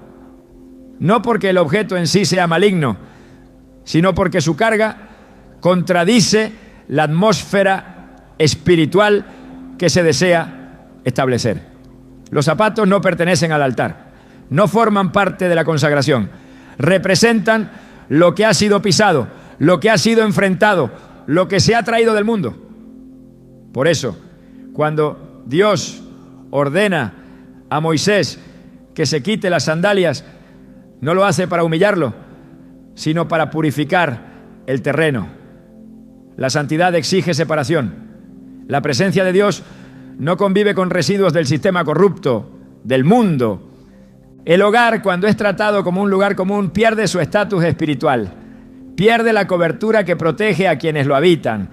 No porque el objeto en sí sea maligno, sino porque su carga contradice la atmósfera espiritual que se desea establecer. Los zapatos no pertenecen al altar, no forman parte de la consagración, representan lo que ha sido pisado, lo que ha sido enfrentado, lo que se ha traído del mundo. Por eso, cuando Dios ordena a Moisés que se quite las sandalias, no lo hace para humillarlo, sino para purificar el terreno. La santidad exige separación. La presencia de Dios no convive con residuos del sistema corrupto, del mundo. El hogar, cuando es tratado como un lugar común, pierde su estatus espiritual, pierde la cobertura que protege a quienes lo habitan.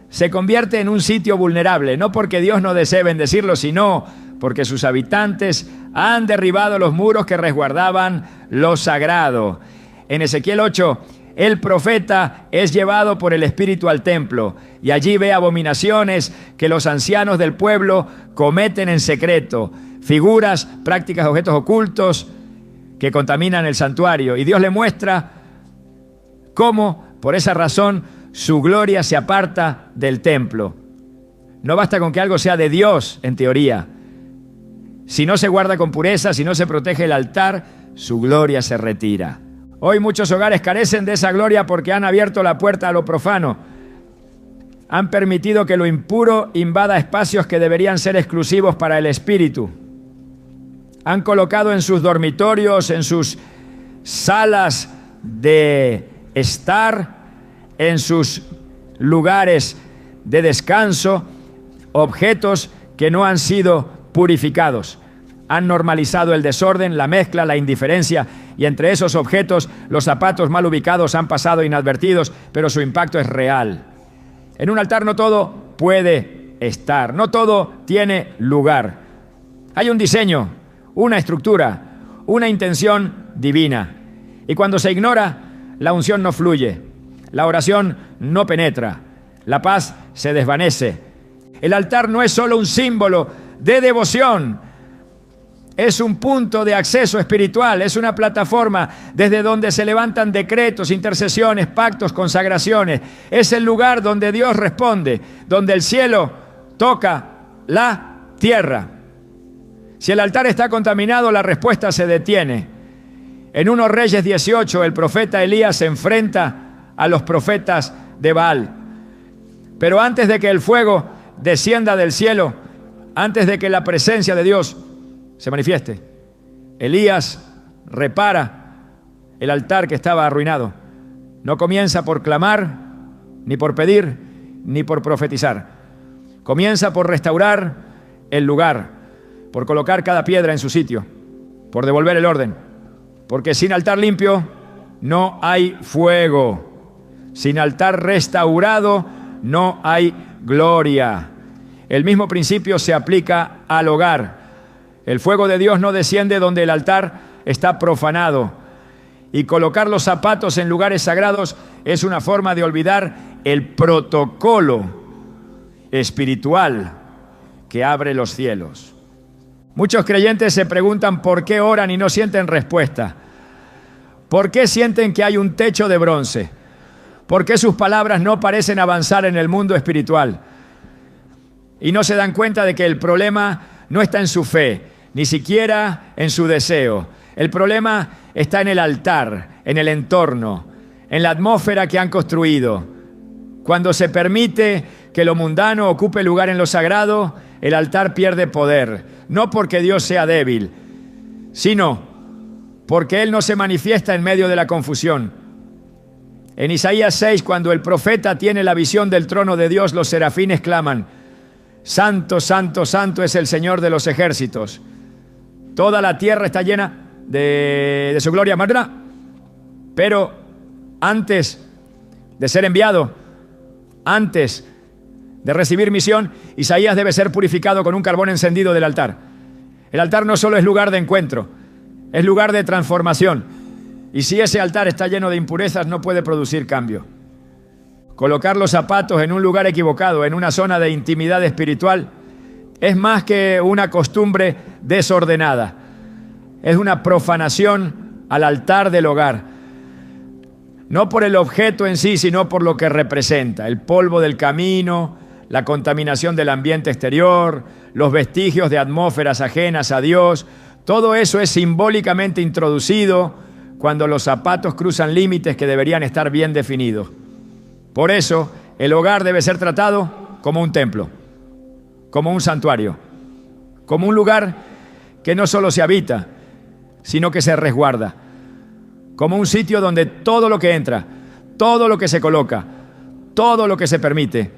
Se convierte en un sitio vulnerable, no porque Dios no desee bendecirlo, sino porque sus habitantes han derribado los muros que resguardaban lo sagrado. En Ezequiel 8, el profeta es llevado por el Espíritu al templo y allí ve abominaciones que los ancianos del pueblo cometen en secreto, figuras, prácticas, objetos ocultos que contaminan el santuario. Y Dios le muestra cómo, por esa razón, su gloria se aparta del templo. No basta con que algo sea de Dios, en teoría. Si no se guarda con pureza, si no se protege el altar, su gloria se retira. Hoy muchos hogares carecen de esa gloria porque han abierto la puerta a lo profano. Han permitido que lo impuro invada espacios que deberían ser exclusivos para el espíritu. Han colocado en sus dormitorios, en sus salas de estar, en sus lugares de descanso, objetos que no han sido purificados. Han normalizado el desorden, la mezcla, la indiferencia, y entre esos objetos los zapatos mal ubicados han pasado inadvertidos, pero su impacto es real. En un altar no todo puede estar, no todo tiene lugar. Hay un diseño, una estructura, una intención divina. Y cuando se ignora, la unción no fluye, la oración no penetra, la paz se desvanece. El altar no es solo un símbolo de devoción, es un punto de acceso espiritual, es una plataforma desde donde se levantan decretos, intercesiones, pactos, consagraciones. Es el lugar donde Dios responde, donde el cielo toca la tierra. Si el altar está contaminado, la respuesta se detiene. En 1 Reyes 18, el profeta Elías se enfrenta a los profetas de Baal. Pero antes de que el fuego descienda del cielo, antes de que la presencia de Dios se manifieste, Elías repara el altar que estaba arruinado. No comienza por clamar, ni por pedir, ni por profetizar. Comienza por restaurar el lugar, por colocar cada piedra en su sitio, por devolver el orden. Porque sin altar limpio no hay fuego. Sin altar restaurado no hay gloria. El mismo principio se aplica al hogar. El fuego de Dios no desciende donde el altar está profanado. Y colocar los zapatos en lugares sagrados es una forma de olvidar el protocolo espiritual que abre los cielos. Muchos creyentes se preguntan por qué oran y no sienten respuesta. ¿Por qué sienten que hay un techo de bronce? ¿Por qué sus palabras no parecen avanzar en el mundo espiritual? Y no se dan cuenta de que el problema no está en su fe, ni siquiera en su deseo. El problema está en el altar, en el entorno, en la atmósfera que han construido. Cuando se permite que lo mundano ocupe lugar en lo sagrado, el altar pierde poder. No porque Dios sea débil, sino porque Él no se manifiesta en medio de la confusión. En Isaías 6, cuando el profeta tiene la visión del trono de Dios, los serafines claman: Santo, santo, santo es el Señor de los ejércitos. Toda la tierra está llena de su gloria, ¿verdad? Pero antes de ser enviado, antes de recibir misión, Isaías debe ser purificado con un carbón encendido del altar. El altar no solo es lugar de encuentro, es lugar de transformación. Y si ese altar está lleno de impurezas, no puede producir cambio. Colocar los zapatos en un lugar equivocado, en una zona de intimidad espiritual, es más que una costumbre desordenada. Es una profanación al altar del hogar. No por el objeto en sí, sino por lo que representa. El polvo del camino, la contaminación del ambiente exterior, los vestigios de atmósferas ajenas a Dios. Todo eso es simbólicamente introducido cuando los zapatos cruzan límites que deberían estar bien definidos. Por eso, el hogar debe ser tratado como un templo, como un santuario, como un lugar que no solo se habita, sino que se resguarda, como un sitio donde todo lo que entra, todo lo que se coloca, todo lo que se permite,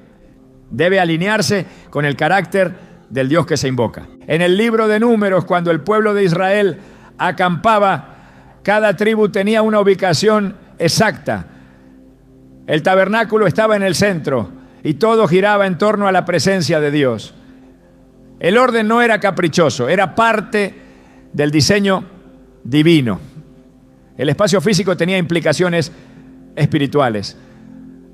debe alinearse con el carácter del Dios que se invoca. En el libro de Números, cuando el pueblo de Israel acampaba, cada tribu tenía una ubicación exacta. El tabernáculo estaba en el centro y todo giraba en torno a la presencia de Dios. El orden no era caprichoso, era parte del diseño divino. El espacio físico tenía implicaciones espirituales.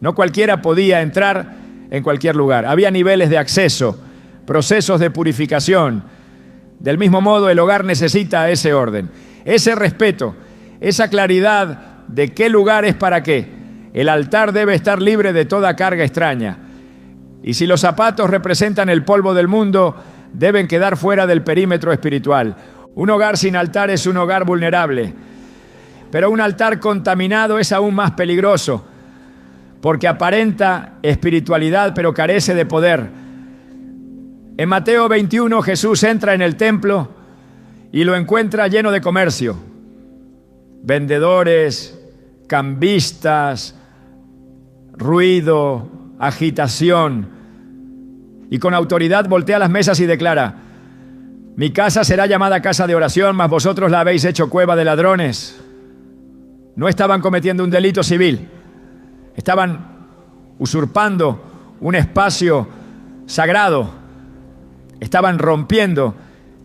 No cualquiera podía entrar en cualquier lugar. Había niveles de acceso, procesos de purificación. Del mismo modo, el hogar necesita ese orden, ese respeto, esa claridad de qué lugar es para qué. El altar debe estar libre de toda carga extraña. Y si los zapatos representan el polvo del mundo, deben quedar fuera del perímetro espiritual. Un hogar sin altar es un hogar vulnerable. Pero un altar contaminado es aún más peligroso, porque aparenta espiritualidad, pero carece de poder. En Mateo 21, Jesús entra en el templo y lo encuentra lleno de comercio. Vendedores, cambistas, ruido, agitación. Y con autoridad voltea las mesas y declara: mi casa será llamada casa de oración, mas vosotros la habéis hecho cueva de ladrones. No estaban cometiendo un delito civil, estaban usurpando un espacio sagrado, estaban rompiendo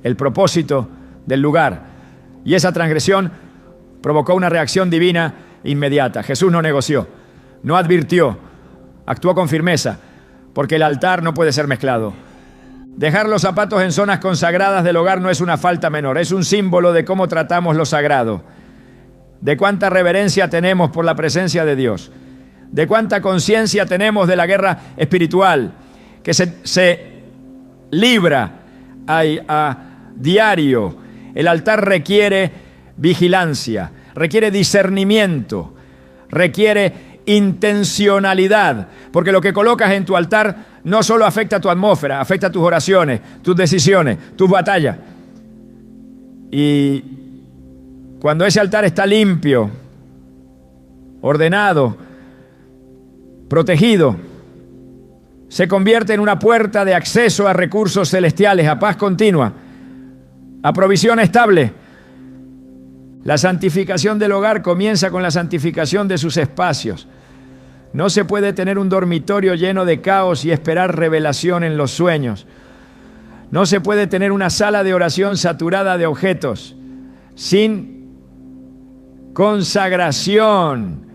el propósito del lugar. Y esa transgresión provocó una reacción divina inmediata. Jesús no negoció, no advirtió, actuó con firmeza, porque el altar no puede ser mezclado. Dejar los zapatos en zonas consagradas del hogar no es una falta menor, es un símbolo de cómo tratamos lo sagrado, de cuánta reverencia tenemos por la presencia de Dios, de cuánta conciencia tenemos de la guerra espiritual que se libra a diario. El altar requiere vigilancia, requiere discernimiento, requiere intencionalidad, porque lo que colocas en tu altar no solo afecta a tu atmósfera, afecta a tus oraciones, tus decisiones, tus batallas. Y cuando ese altar está limpio, ordenado, protegido, se convierte en una puerta de acceso a recursos celestiales, a paz continua, a provisión estable. La santificación del hogar comienza con la santificación de sus espacios. No se puede tener un dormitorio lleno de caos y esperar revelación en los sueños. No se puede tener una sala de oración saturada de objetos sin consagración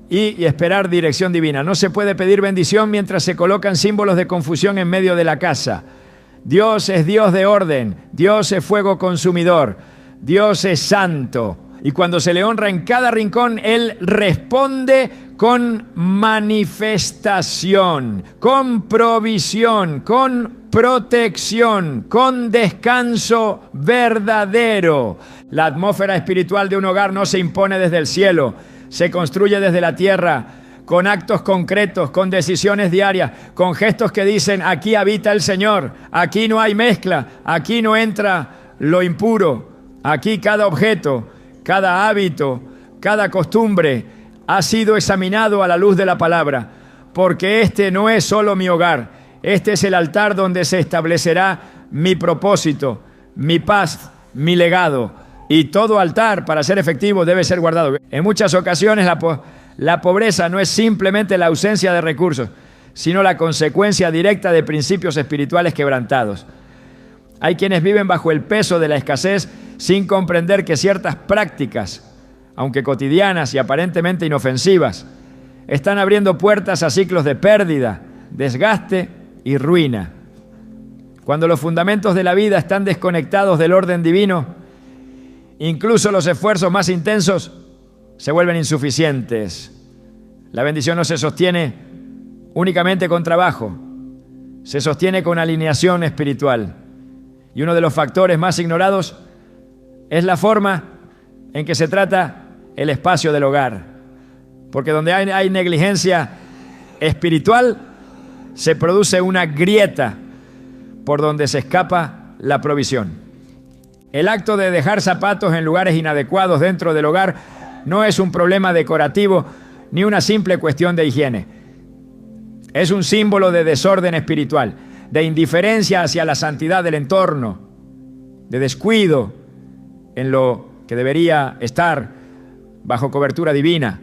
y esperar dirección divina. No se puede pedir bendición mientras se colocan símbolos de confusión en medio de la casa. Dios es Dios de orden, Dios es fuego consumidor, Dios es santo. Y cuando se le honra en cada rincón, Él responde con manifestación, con provisión, con protección, con descanso verdadero. La atmósfera espiritual de un hogar no se impone desde el cielo, se construye desde la tierra, con actos concretos, con decisiones diarias, con gestos que dicen: aquí habita el Señor, aquí no hay mezcla, aquí no entra lo impuro, aquí cada objeto, cada hábito, cada costumbre ha sido examinado a la luz de la palabra, porque este no es solo mi hogar, este es el altar donde se establecerá mi propósito, mi paz, mi legado. Y todo altar, para ser efectivo, debe ser guardado. En muchas ocasiones la pobreza no es simplemente la ausencia de recursos, sino la consecuencia directa de principios espirituales quebrantados. Hay quienes viven bajo el peso de la escasez sin comprender que ciertas prácticas, aunque cotidianas y aparentemente inofensivas, están abriendo puertas a ciclos de pérdida, desgaste y ruina. Cuando los fundamentos de la vida están desconectados del orden divino, incluso los esfuerzos más intensos se vuelven insuficientes. La bendición no se sostiene únicamente con trabajo, se sostiene con alineación espiritual. Y uno de los factores más ignorados es la forma en que se trata el espacio del hogar. Porque donde hay negligencia espiritual, se produce una grieta por donde se escapa la provisión. El acto de dejar zapatos en lugares inadecuados dentro del hogar no es un problema decorativo ni una simple cuestión de higiene. Es un símbolo de desorden espiritual, de indiferencia hacia la santidad del entorno, de descuido en lo que debería estar bajo cobertura divina.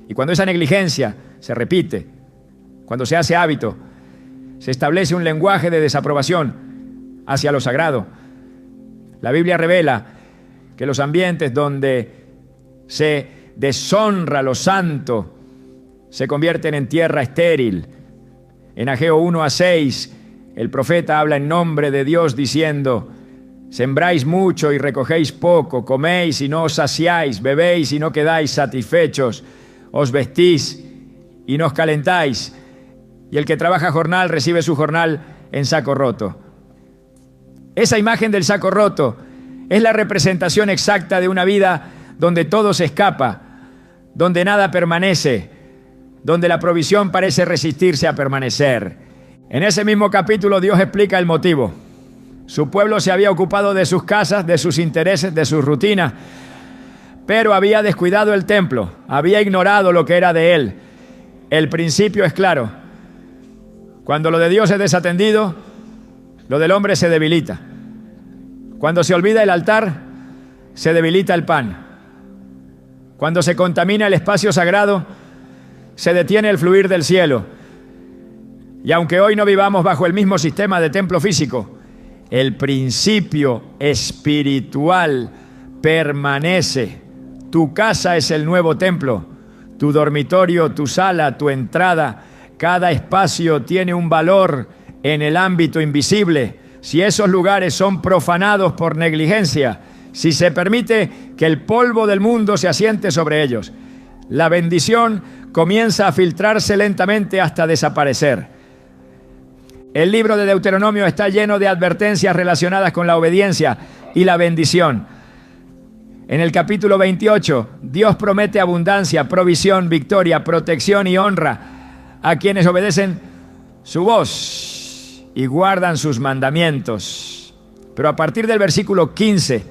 Y cuando esa negligencia se repite, cuando se hace hábito, se establece un lenguaje de desaprobación hacia lo sagrado. La Biblia revela que los ambientes donde se deshonra lo santo se convierten en tierra estéril. En Ageo 1:6, el profeta habla en nombre de Dios diciendo: sembráis mucho y recogéis poco, coméis y no os saciáis, bebéis y no quedáis satisfechos, os vestís y no os calentáis, y el que trabaja jornal recibe su jornal en saco roto. Esa imagen del saco roto es la representación exacta de una vida donde todo se escapa, donde nada permanece, donde la provisión parece resistirse a permanecer. En ese mismo capítulo Dios explica el motivo. Su pueblo se había ocupado de sus casas, de sus intereses, de sus rutinas, pero había descuidado el templo, había ignorado lo que era de él. El principio es claro: cuando lo de Dios es desatendido, lo del hombre se debilita. Cuando se olvida el altar, se debilita el pan. Cuando se contamina el espacio sagrado, se detiene el fluir del cielo. Y aunque hoy no vivamos bajo el mismo sistema de templo físico, el principio espiritual permanece. Tu casa es el nuevo templo, tu dormitorio, tu sala, tu entrada. Cada espacio tiene un valor en el ámbito invisible. Si esos lugares son profanados por negligencia, si se permite que el polvo del mundo se asiente sobre ellos, la bendición comienza a filtrarse lentamente hasta desaparecer. El libro de Deuteronomio está lleno de advertencias relacionadas con la obediencia y la bendición. En el capítulo 28, Dios promete abundancia, provisión, victoria, protección y honra a quienes obedecen su voz y guardan sus mandamientos. Pero a partir del versículo 15,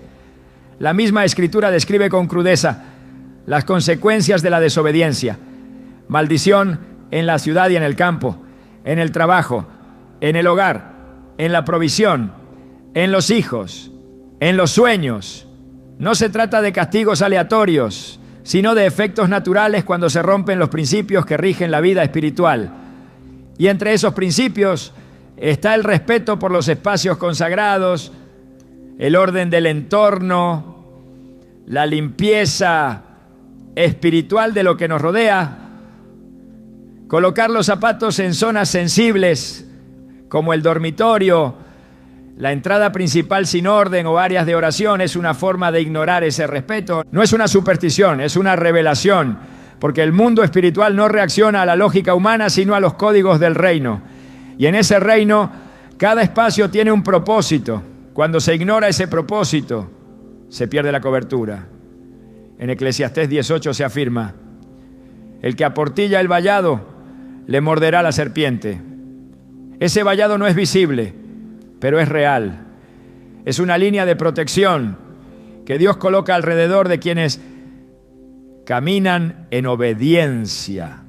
la misma Escritura describe con crudeza las consecuencias de la desobediencia. Maldición en la ciudad y en el campo, en el trabajo, en el hogar, en la provisión, en los hijos, en los sueños. No se trata de castigos aleatorios, sino de efectos naturales cuando se rompen los principios que rigen la vida espiritual. Y entre esos principios está el respeto por los espacios consagrados, el orden del entorno, la limpieza espiritual de lo que nos rodea, colocar los zapatos en zonas sensibles como el dormitorio, la entrada principal sin orden o áreas de oración es una forma de ignorar ese respeto. No es una superstición, es una revelación, porque el mundo espiritual no reacciona a la lógica humana, sino a los códigos del reino. Y en ese reino, cada espacio tiene un propósito. Cuando se ignora ese propósito, se pierde la cobertura. En Eclesiastés 18 se afirma: el que aportilla el vallado, le morderá la serpiente. Ese vallado no es visible, pero es real. Es una línea de protección que Dios coloca alrededor de quienes caminan en obediencia.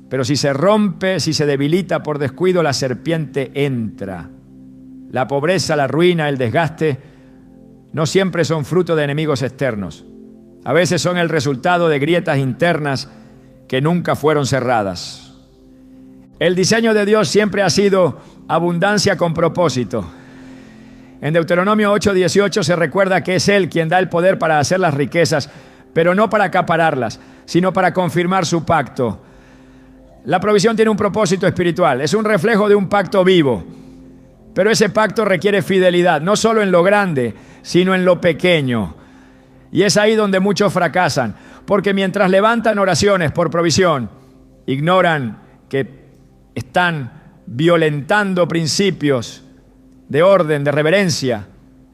Pero si se rompe, si se debilita por descuido, la serpiente entra. La pobreza, la ruina, el desgaste no siempre son fruto de enemigos externos. A veces son el resultado de grietas internas que nunca fueron cerradas. El diseño de Dios siempre ha sido abundancia con propósito. En Deuteronomio 8:18 se recuerda que es Él quien da el poder para hacer las riquezas, pero no para acapararlas, sino para confirmar su pacto. La provisión tiene un propósito espiritual, es un reflejo de un pacto vivo. Pero ese pacto requiere fidelidad, no solo en lo grande, sino en lo pequeño. Y es ahí donde muchos fracasan, porque mientras levantan oraciones por provisión, ignoran que están violentando principios de orden, de reverencia,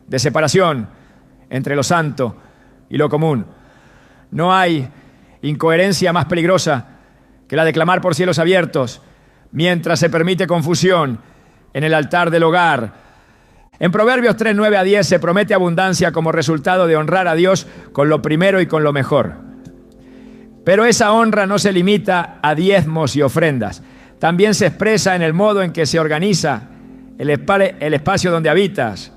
de separación entre lo santo y lo común. No hay incoherencia más peligrosa que la de clamar por cielos abiertos mientras se permite confusión en el altar del hogar. En Proverbios 3:9-10 se promete abundancia como resultado de honrar a Dios con lo primero y con lo mejor. Pero esa honra no se limita a diezmos y ofrendas. También se expresa en el modo en que se organiza el espacio donde habitas,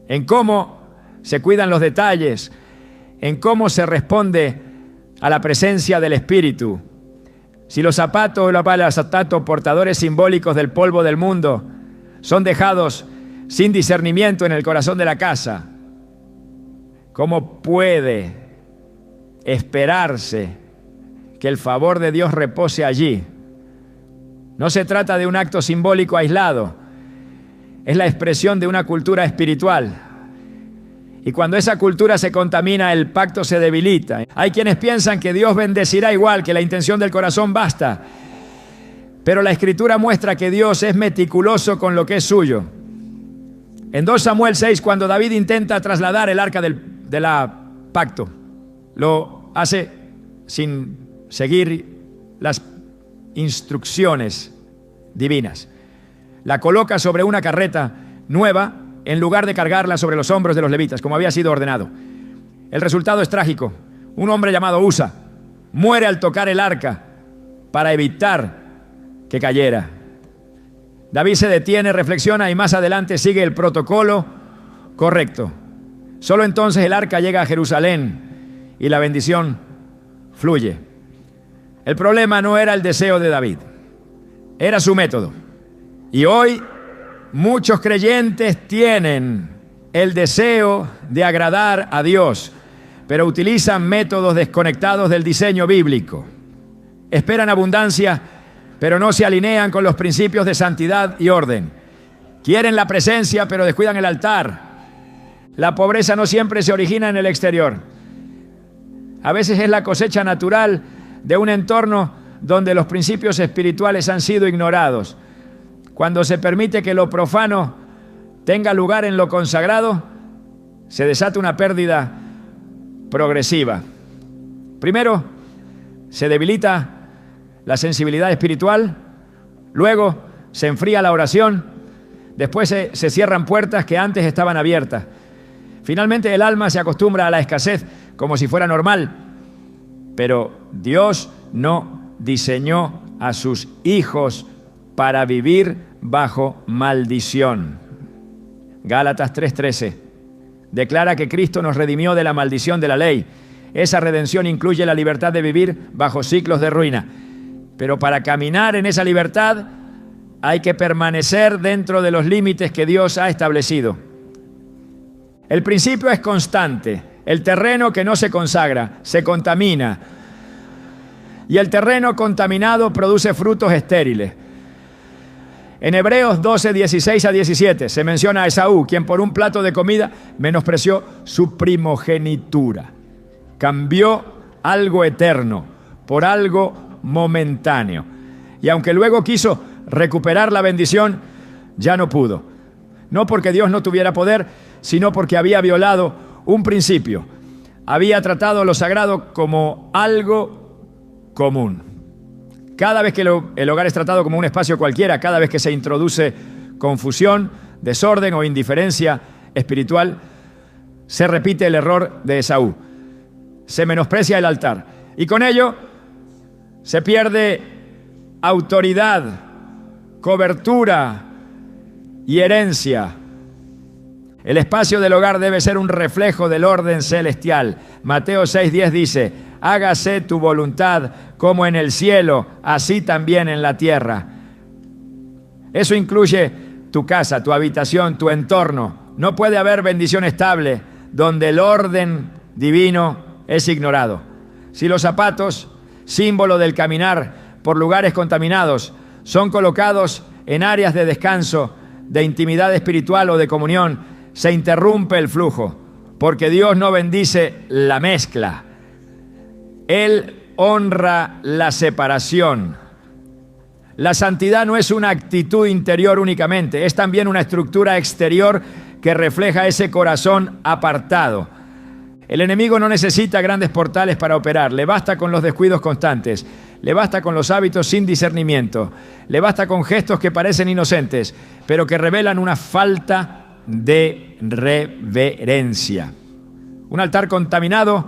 en cómo se cuidan los detalles, en cómo se responde a la presencia del Espíritu. Si los zapatos o los palazatatos, portadores simbólicos del polvo del mundo, son dejados sin discernimiento en el corazón de la casa, ¿cómo puede esperarse que el favor de Dios repose allí? No se trata de un acto simbólico aislado, es la expresión de una cultura espiritual. Y cuando esa cultura se contamina, el pacto se debilita. Hay quienes piensan que Dios bendecirá igual, que la intención del corazón basta. Pero la Escritura muestra que Dios es meticuloso con lo que es suyo. En 2 Samuel 6, cuando David intenta trasladar el arca del pacto, lo hace sin seguir las instrucciones divinas. La coloca sobre una carreta nueva en lugar de cargarla sobre los hombros de los levitas, como había sido ordenado. El resultado es trágico. Un hombre llamado Usa muere al tocar el arca para evitar que cayera. David se detiene, reflexiona y más adelante sigue el protocolo correcto. Solo entonces el arca llega a Jerusalén y la bendición fluye. El problema no era el deseo de David, era su método. Y hoy muchos creyentes tienen el deseo de agradar a Dios, pero utilizan métodos desconectados del diseño bíblico. Esperan abundancia, pero no se alinean con los principios de santidad y orden. Quieren la presencia, pero descuidan el altar. La pobreza no siempre se origina en el exterior. A veces es la cosecha natural de un entorno donde los principios espirituales han sido ignorados. Cuando se permite que lo profano tenga lugar en lo consagrado, se desata una pérdida progresiva. Primero, se debilita la sensibilidad espiritual, luego se enfría la oración, después se cierran puertas que antes estaban abiertas. Finalmente el alma se acostumbra a la escasez como si fuera normal, pero Dios no diseñó a sus hijos para vivir bajo maldición. Gálatas 3:13 declara que Cristo nos redimió de la maldición de la ley. Esa redención incluye la libertad de vivir bajo ciclos de ruina. Pero para caminar en esa libertad hay que permanecer dentro de los límites que Dios ha establecido. El principio es constante. El terreno que no se consagra se contamina. Y el terreno contaminado produce frutos estériles. En Hebreos 12, 16 a 17 se menciona a Esaú, quien por un plato de comida menospreció su primogenitura. Cambió algo eterno por algo momentáneo. Y aunque luego quiso recuperar la bendición, ya no pudo. No porque Dios no tuviera poder, sino porque había violado un principio. Había tratado lo sagrado como algo común. Cada vez que el hogar es tratado como un espacio cualquiera, cada vez que se introduce confusión, desorden o indiferencia espiritual, se repite el error de Esaú. Se menosprecia el altar y con ello se pierde autoridad, cobertura y herencia. El espacio del hogar debe ser un reflejo del orden celestial. Mateo 6:10 dice: hágase tu voluntad como en el cielo, así también en la tierra. Eso incluye tu casa, tu habitación, tu entorno. No puede haber bendición estable donde el orden divino es ignorado. Si los zapatos, símbolo del caminar por lugares contaminados, son colocados en áreas de descanso, de intimidad espiritual o de comunión, se interrumpe el flujo, porque Dios no bendice la mezcla. Él honra la separación. La santidad no es una actitud interior únicamente, es también una estructura exterior que refleja ese corazón apartado. El enemigo no necesita grandes portales para operar, le basta con los descuidos constantes, le basta con los hábitos sin discernimiento, le basta con gestos que parecen inocentes, pero que revelan una falta de reverencia. Un altar contaminado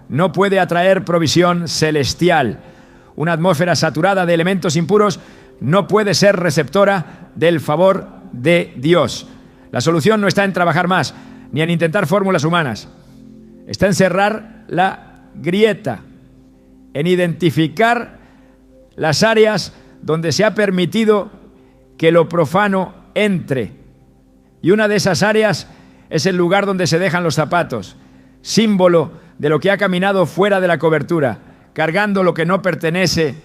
no puede atraer provisión celestial. Una atmósfera saturada de elementos impuros no puede ser receptora del favor de Dios. La solución no está en trabajar más, ni en intentar fórmulas humanas. Está en cerrar la grieta, en identificar las áreas donde se ha permitido que lo profano entre. Y una de esas áreas es el lugar donde se dejan los zapatos, símbolo de lo que ha caminado fuera de la cobertura, cargando lo que no pertenece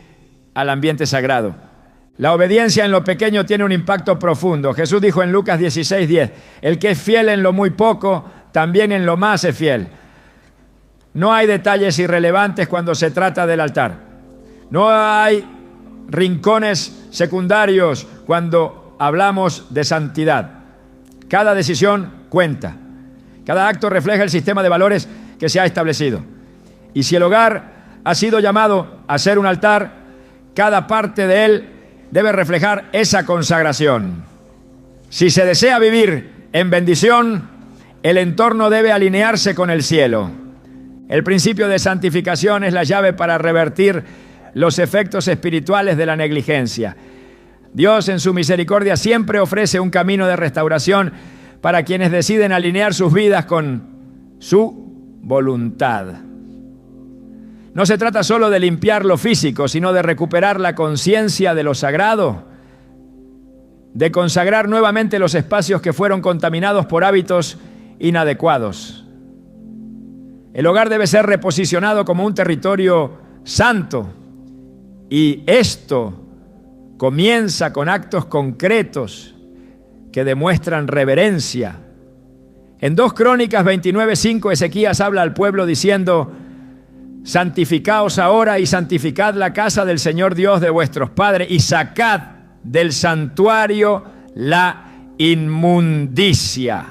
al ambiente sagrado. La obediencia en lo pequeño tiene un impacto profundo. Jesús dijo en Lucas 16:10, el que es fiel en lo muy poco, también en lo más es fiel. No hay detalles irrelevantes cuando se trata del altar. No hay rincones secundarios cuando hablamos de santidad. Cada decisión cuenta. Cada acto refleja el sistema de valores que se ha establecido. Y si el hogar ha sido llamado a ser un altar, cada parte de él debe reflejar esa consagración. Si se desea vivir en bendición, el entorno debe alinearse con el cielo. El principio de santificación es la llave para revertir los efectos espirituales de la negligencia. Dios en su misericordia siempre ofrece un camino de restauración para quienes deciden alinear sus vidas con su voluntad. No se trata solo de limpiar lo físico, sino de recuperar la conciencia de lo sagrado, de consagrar nuevamente los espacios que fueron contaminados por hábitos inadecuados. El hogar debe ser reposicionado como un territorio santo, y esto comienza con actos concretos que demuestran reverencia. En 2 Crónicas 29:5, Ezequías habla al pueblo diciendo: santificaos ahora y santificad la casa del Señor Dios de vuestros padres y sacad del santuario la inmundicia.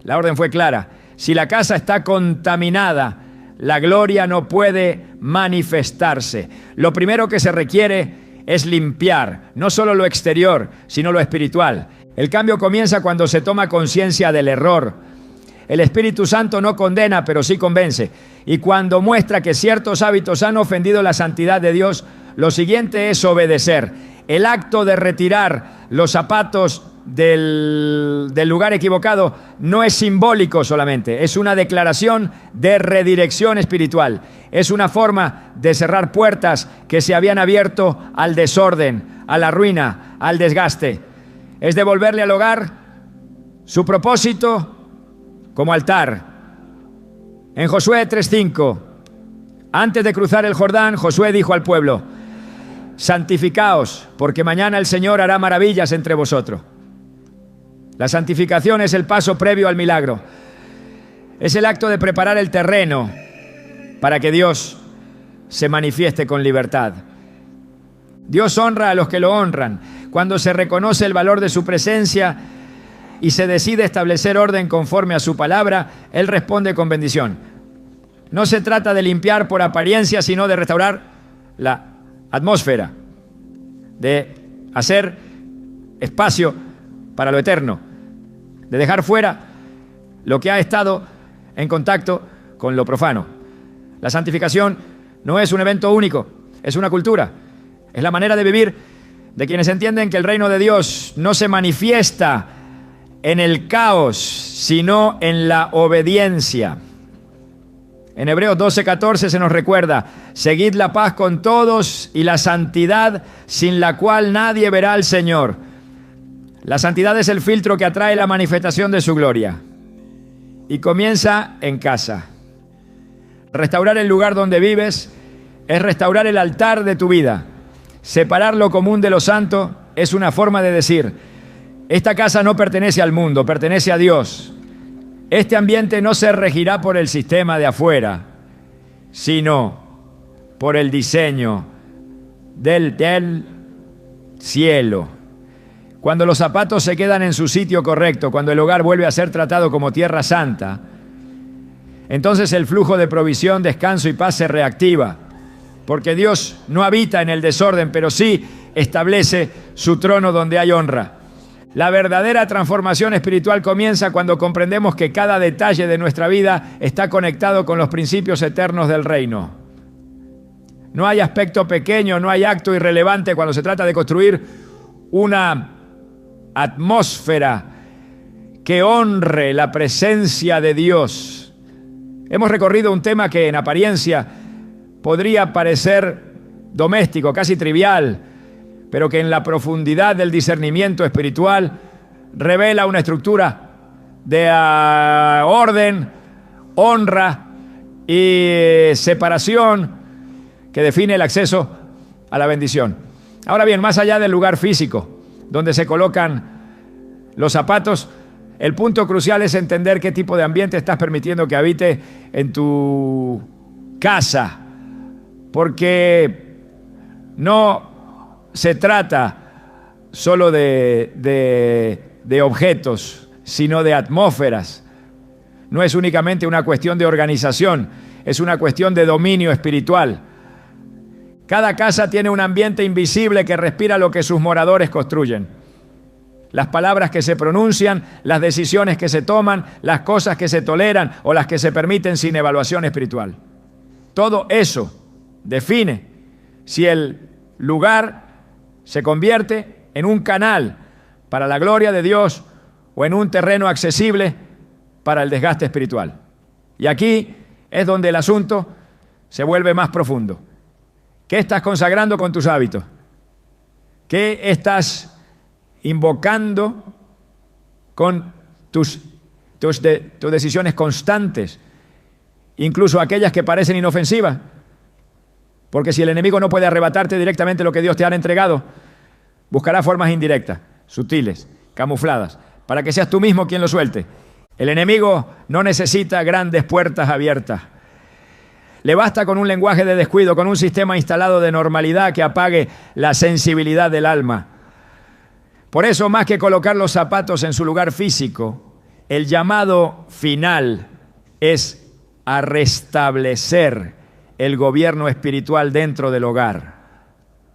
La orden fue clara: si la casa está contaminada, la gloria no puede manifestarse. Lo primero que se requiere es limpiar, no solo lo exterior, sino lo espiritual. El cambio comienza cuando se toma conciencia del error. El Espíritu Santo no condena, pero sí convence. Y cuando muestra que ciertos hábitos han ofendido la santidad de Dios, lo siguiente es obedecer. El acto de retirar los zapatos del lugar equivocado no es simbólico solamente, es una declaración de redirección espiritual. Es una forma de cerrar puertas que se habían abierto al desorden, a la ruina, al desgaste. Es devolverle al hogar su propósito como altar. En Josué 3:5, antes de cruzar el Jordán, Josué dijo al pueblo: santificaos, porque mañana el Señor hará maravillas entre vosotros. La santificación es el paso previo al milagro. Es el acto de preparar el terreno para que Dios se manifieste con libertad. Dios honra a los que lo honran. Cuando se reconoce el valor de su presencia y se decide establecer orden conforme a su palabra, Él responde con bendición. No se trata de limpiar por apariencia, sino de restaurar la atmósfera, de hacer espacio para lo eterno, de dejar fuera lo que ha estado en contacto con lo profano. La santificación no es un evento único, es una cultura, es la manera de vivir de quienes entienden que el reino de Dios no se manifiesta en el caos, sino en la obediencia. En Hebreos 12:14 se nos recuerda: seguid la paz con todos y la santidad, sin la cual nadie verá al Señor. La santidad es el filtro que atrae la manifestación de su gloria. Y comienza en casa. Restaurar el lugar donde vives es restaurar el altar de tu vida. Separar lo común de lo santo es una forma de decir: esta casa no pertenece al mundo, pertenece a Dios. Este ambiente no se regirá por el sistema de afuera, sino por el diseño del cielo. Cuando los zapatos se quedan en su sitio correcto, cuando el hogar vuelve a ser tratado como tierra santa, entonces el flujo de provisión, descanso y paz se reactiva, porque Dios no habita en el desorden, pero sí establece su trono donde hay honra. La verdadera transformación espiritual comienza cuando comprendemos que cada detalle de nuestra vida está conectado con los principios eternos del reino. No hay aspecto pequeño, no hay acto irrelevante cuando se trata de construir una atmósfera que honre la presencia de Dios. Hemos recorrido un tema que en apariencia podría parecer doméstico, casi trivial, pero que en la profundidad del discernimiento espiritual revela una estructura de orden, honra y separación que define el acceso a la bendición. Ahora bien, más allá del lugar físico donde se colocan los zapatos, el punto crucial es entender qué tipo de ambiente estás permitiendo que habite en tu casa, porque no se trata solo de objetos, sino de atmósferas. No es únicamente una cuestión de organización, es una cuestión de dominio espiritual. Cada casa tiene un ambiente invisible que respira lo que sus moradores construyen. Las palabras que se pronuncian, las decisiones que se toman, las cosas que se toleran o las que se permiten sin evaluación espiritual. Todo eso define si el lugar se convierte en un canal para la gloria de Dios o en un terreno accesible para el desgaste espiritual. Y aquí es donde el asunto se vuelve más profundo. ¿Qué estás consagrando con tus hábitos? ¿Qué estás invocando con tus decisiones constantes, incluso aquellas que parecen inofensivas? Porque si el enemigo no puede arrebatarte directamente lo que Dios te ha entregado, buscará formas indirectas, sutiles, camufladas, para que seas tú mismo quien lo suelte. El enemigo no necesita grandes puertas abiertas. Le basta con un lenguaje de descuido, con un sistema instalado de normalidad que apague la sensibilidad del alma. Por eso, más que colocar los zapatos en su lugar físico, el llamado final es a restablecer el gobierno espiritual dentro del hogar,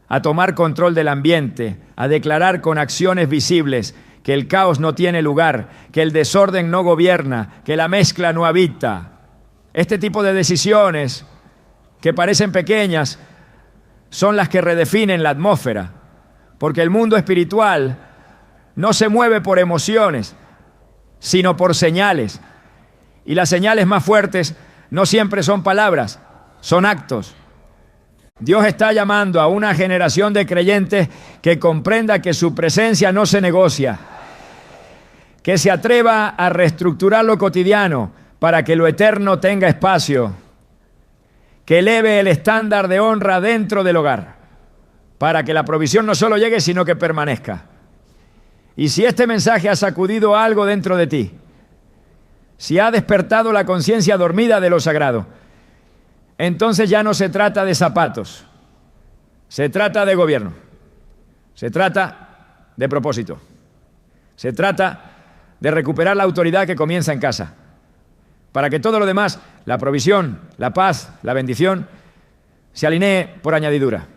a tomar control del ambiente, a declarar con acciones visibles que el caos no tiene lugar, que el desorden no gobierna, que la mezcla no habita. Este tipo de decisiones que parecen pequeñas son las que redefinen la atmósfera, porque el mundo espiritual no se mueve por emociones, sino por señales. Y las señales más fuertes no siempre son palabras, son actos. Dios está llamando a una generación de creyentes que comprenda que su presencia no se negocia, que se atreva a reestructurar lo cotidiano para que lo eterno tenga espacio, que eleve el estándar de honra dentro del hogar, para que la provisión no solo llegue, sino que permanezca. Y si este mensaje ha sacudido algo dentro de ti, si ha despertado la conciencia dormida de lo sagrado, entonces ya no se trata de zapatos, se trata de gobierno, se trata de propósito, se trata de recuperar la autoridad que comienza en casa, para que todo lo demás, la provisión, la paz, la bendición, se alinee por añadidura.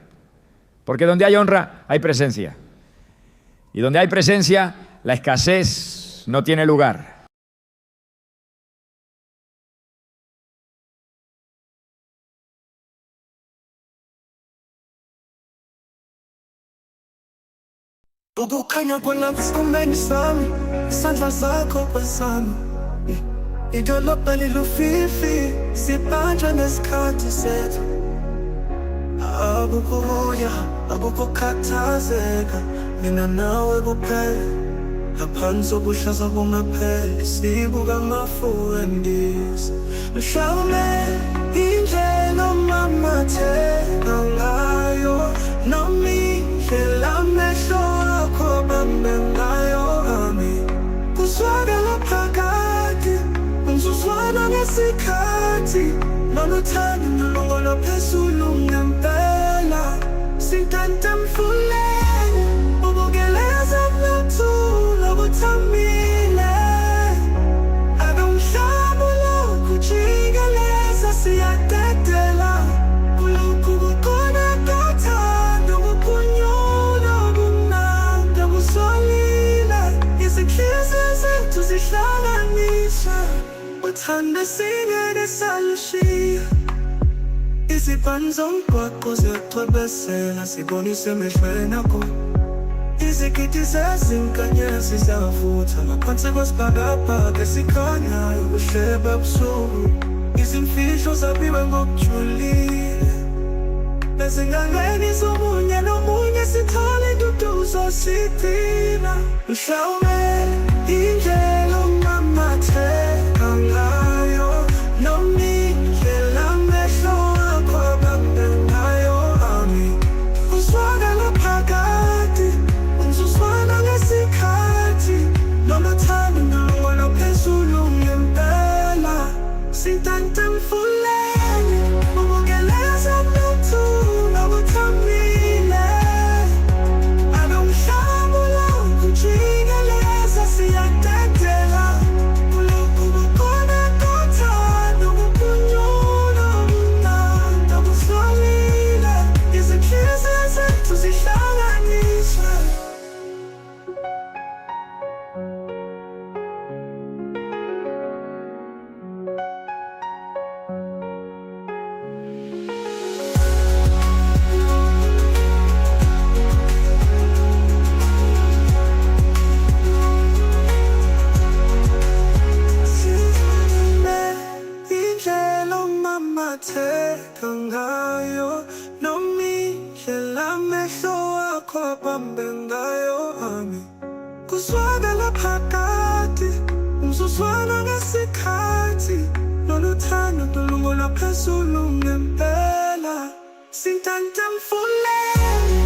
Porque donde hay honra, hay presencia. Y donde hay presencia, la escasez no tiene lugar. Kukukhanya kwelakusikumeni sami, isandla sakho phezulu. Idolobha lilufifi, sibanjwa nesikhathi sethu. Akukho kuya, akukho kukhathazeka, mina nawe kuphela. Ngaphansi kobuhlaza bungapheli, sibuka amafuendisi. Mhlawumbe indlela omamatheka ngayo, noma indlela amehlo akho abambe ngayo ami. Kuzwakala phakathi, umzuzwana ngesikhathi, nonothando nolongolo phezulu ngempela. Sintanta mfuleni, ubukeleza buthula buthamile. Ake umhlaba ulokhu ujikeleza siyadedela. Ulokhu kukhona kothando kuphunyula ubumnandi busolile. Izinhliziyo zethu zihlanganiswa, uthando singeke salushiya. Izibani zomgwaqo ziyacwebezela, sibonise emehlweni akho. Izigidi zezinkanyezi ziyavutha ngaphansi kwesibhakabhaka esikhanyayo, ubuhlebe busuku. Izimfihlo zabiwe ngokujulile, ezingangeni zomunye nomunye sithole induduzo sidina. Mhlawumbe indlela omamatheka ngayo, noma indlela amehlo akho abambe ngayo ami. Kuzwakala phakathi, umzuzwana ngesikhathi, nonothando nolongolo phezulu ngempela. Sintanta mfuleni, ubukeleza buthula buthamile. Ake umhlaba ulokhu ujikeleza siyadedela. Ulokhu kukhona kothando kuphunyula ubumnandi busolile. Izinhliziyo zethu zihlanganiswe. Indlela omamatheka ngayo, noma indlela amehlo akho abambe ngayo ami. Kuzwakala phakathi, umzuzwana ngesikhathi, nonothando nolongolo phezulu ngempela. Sintanta mfuleni,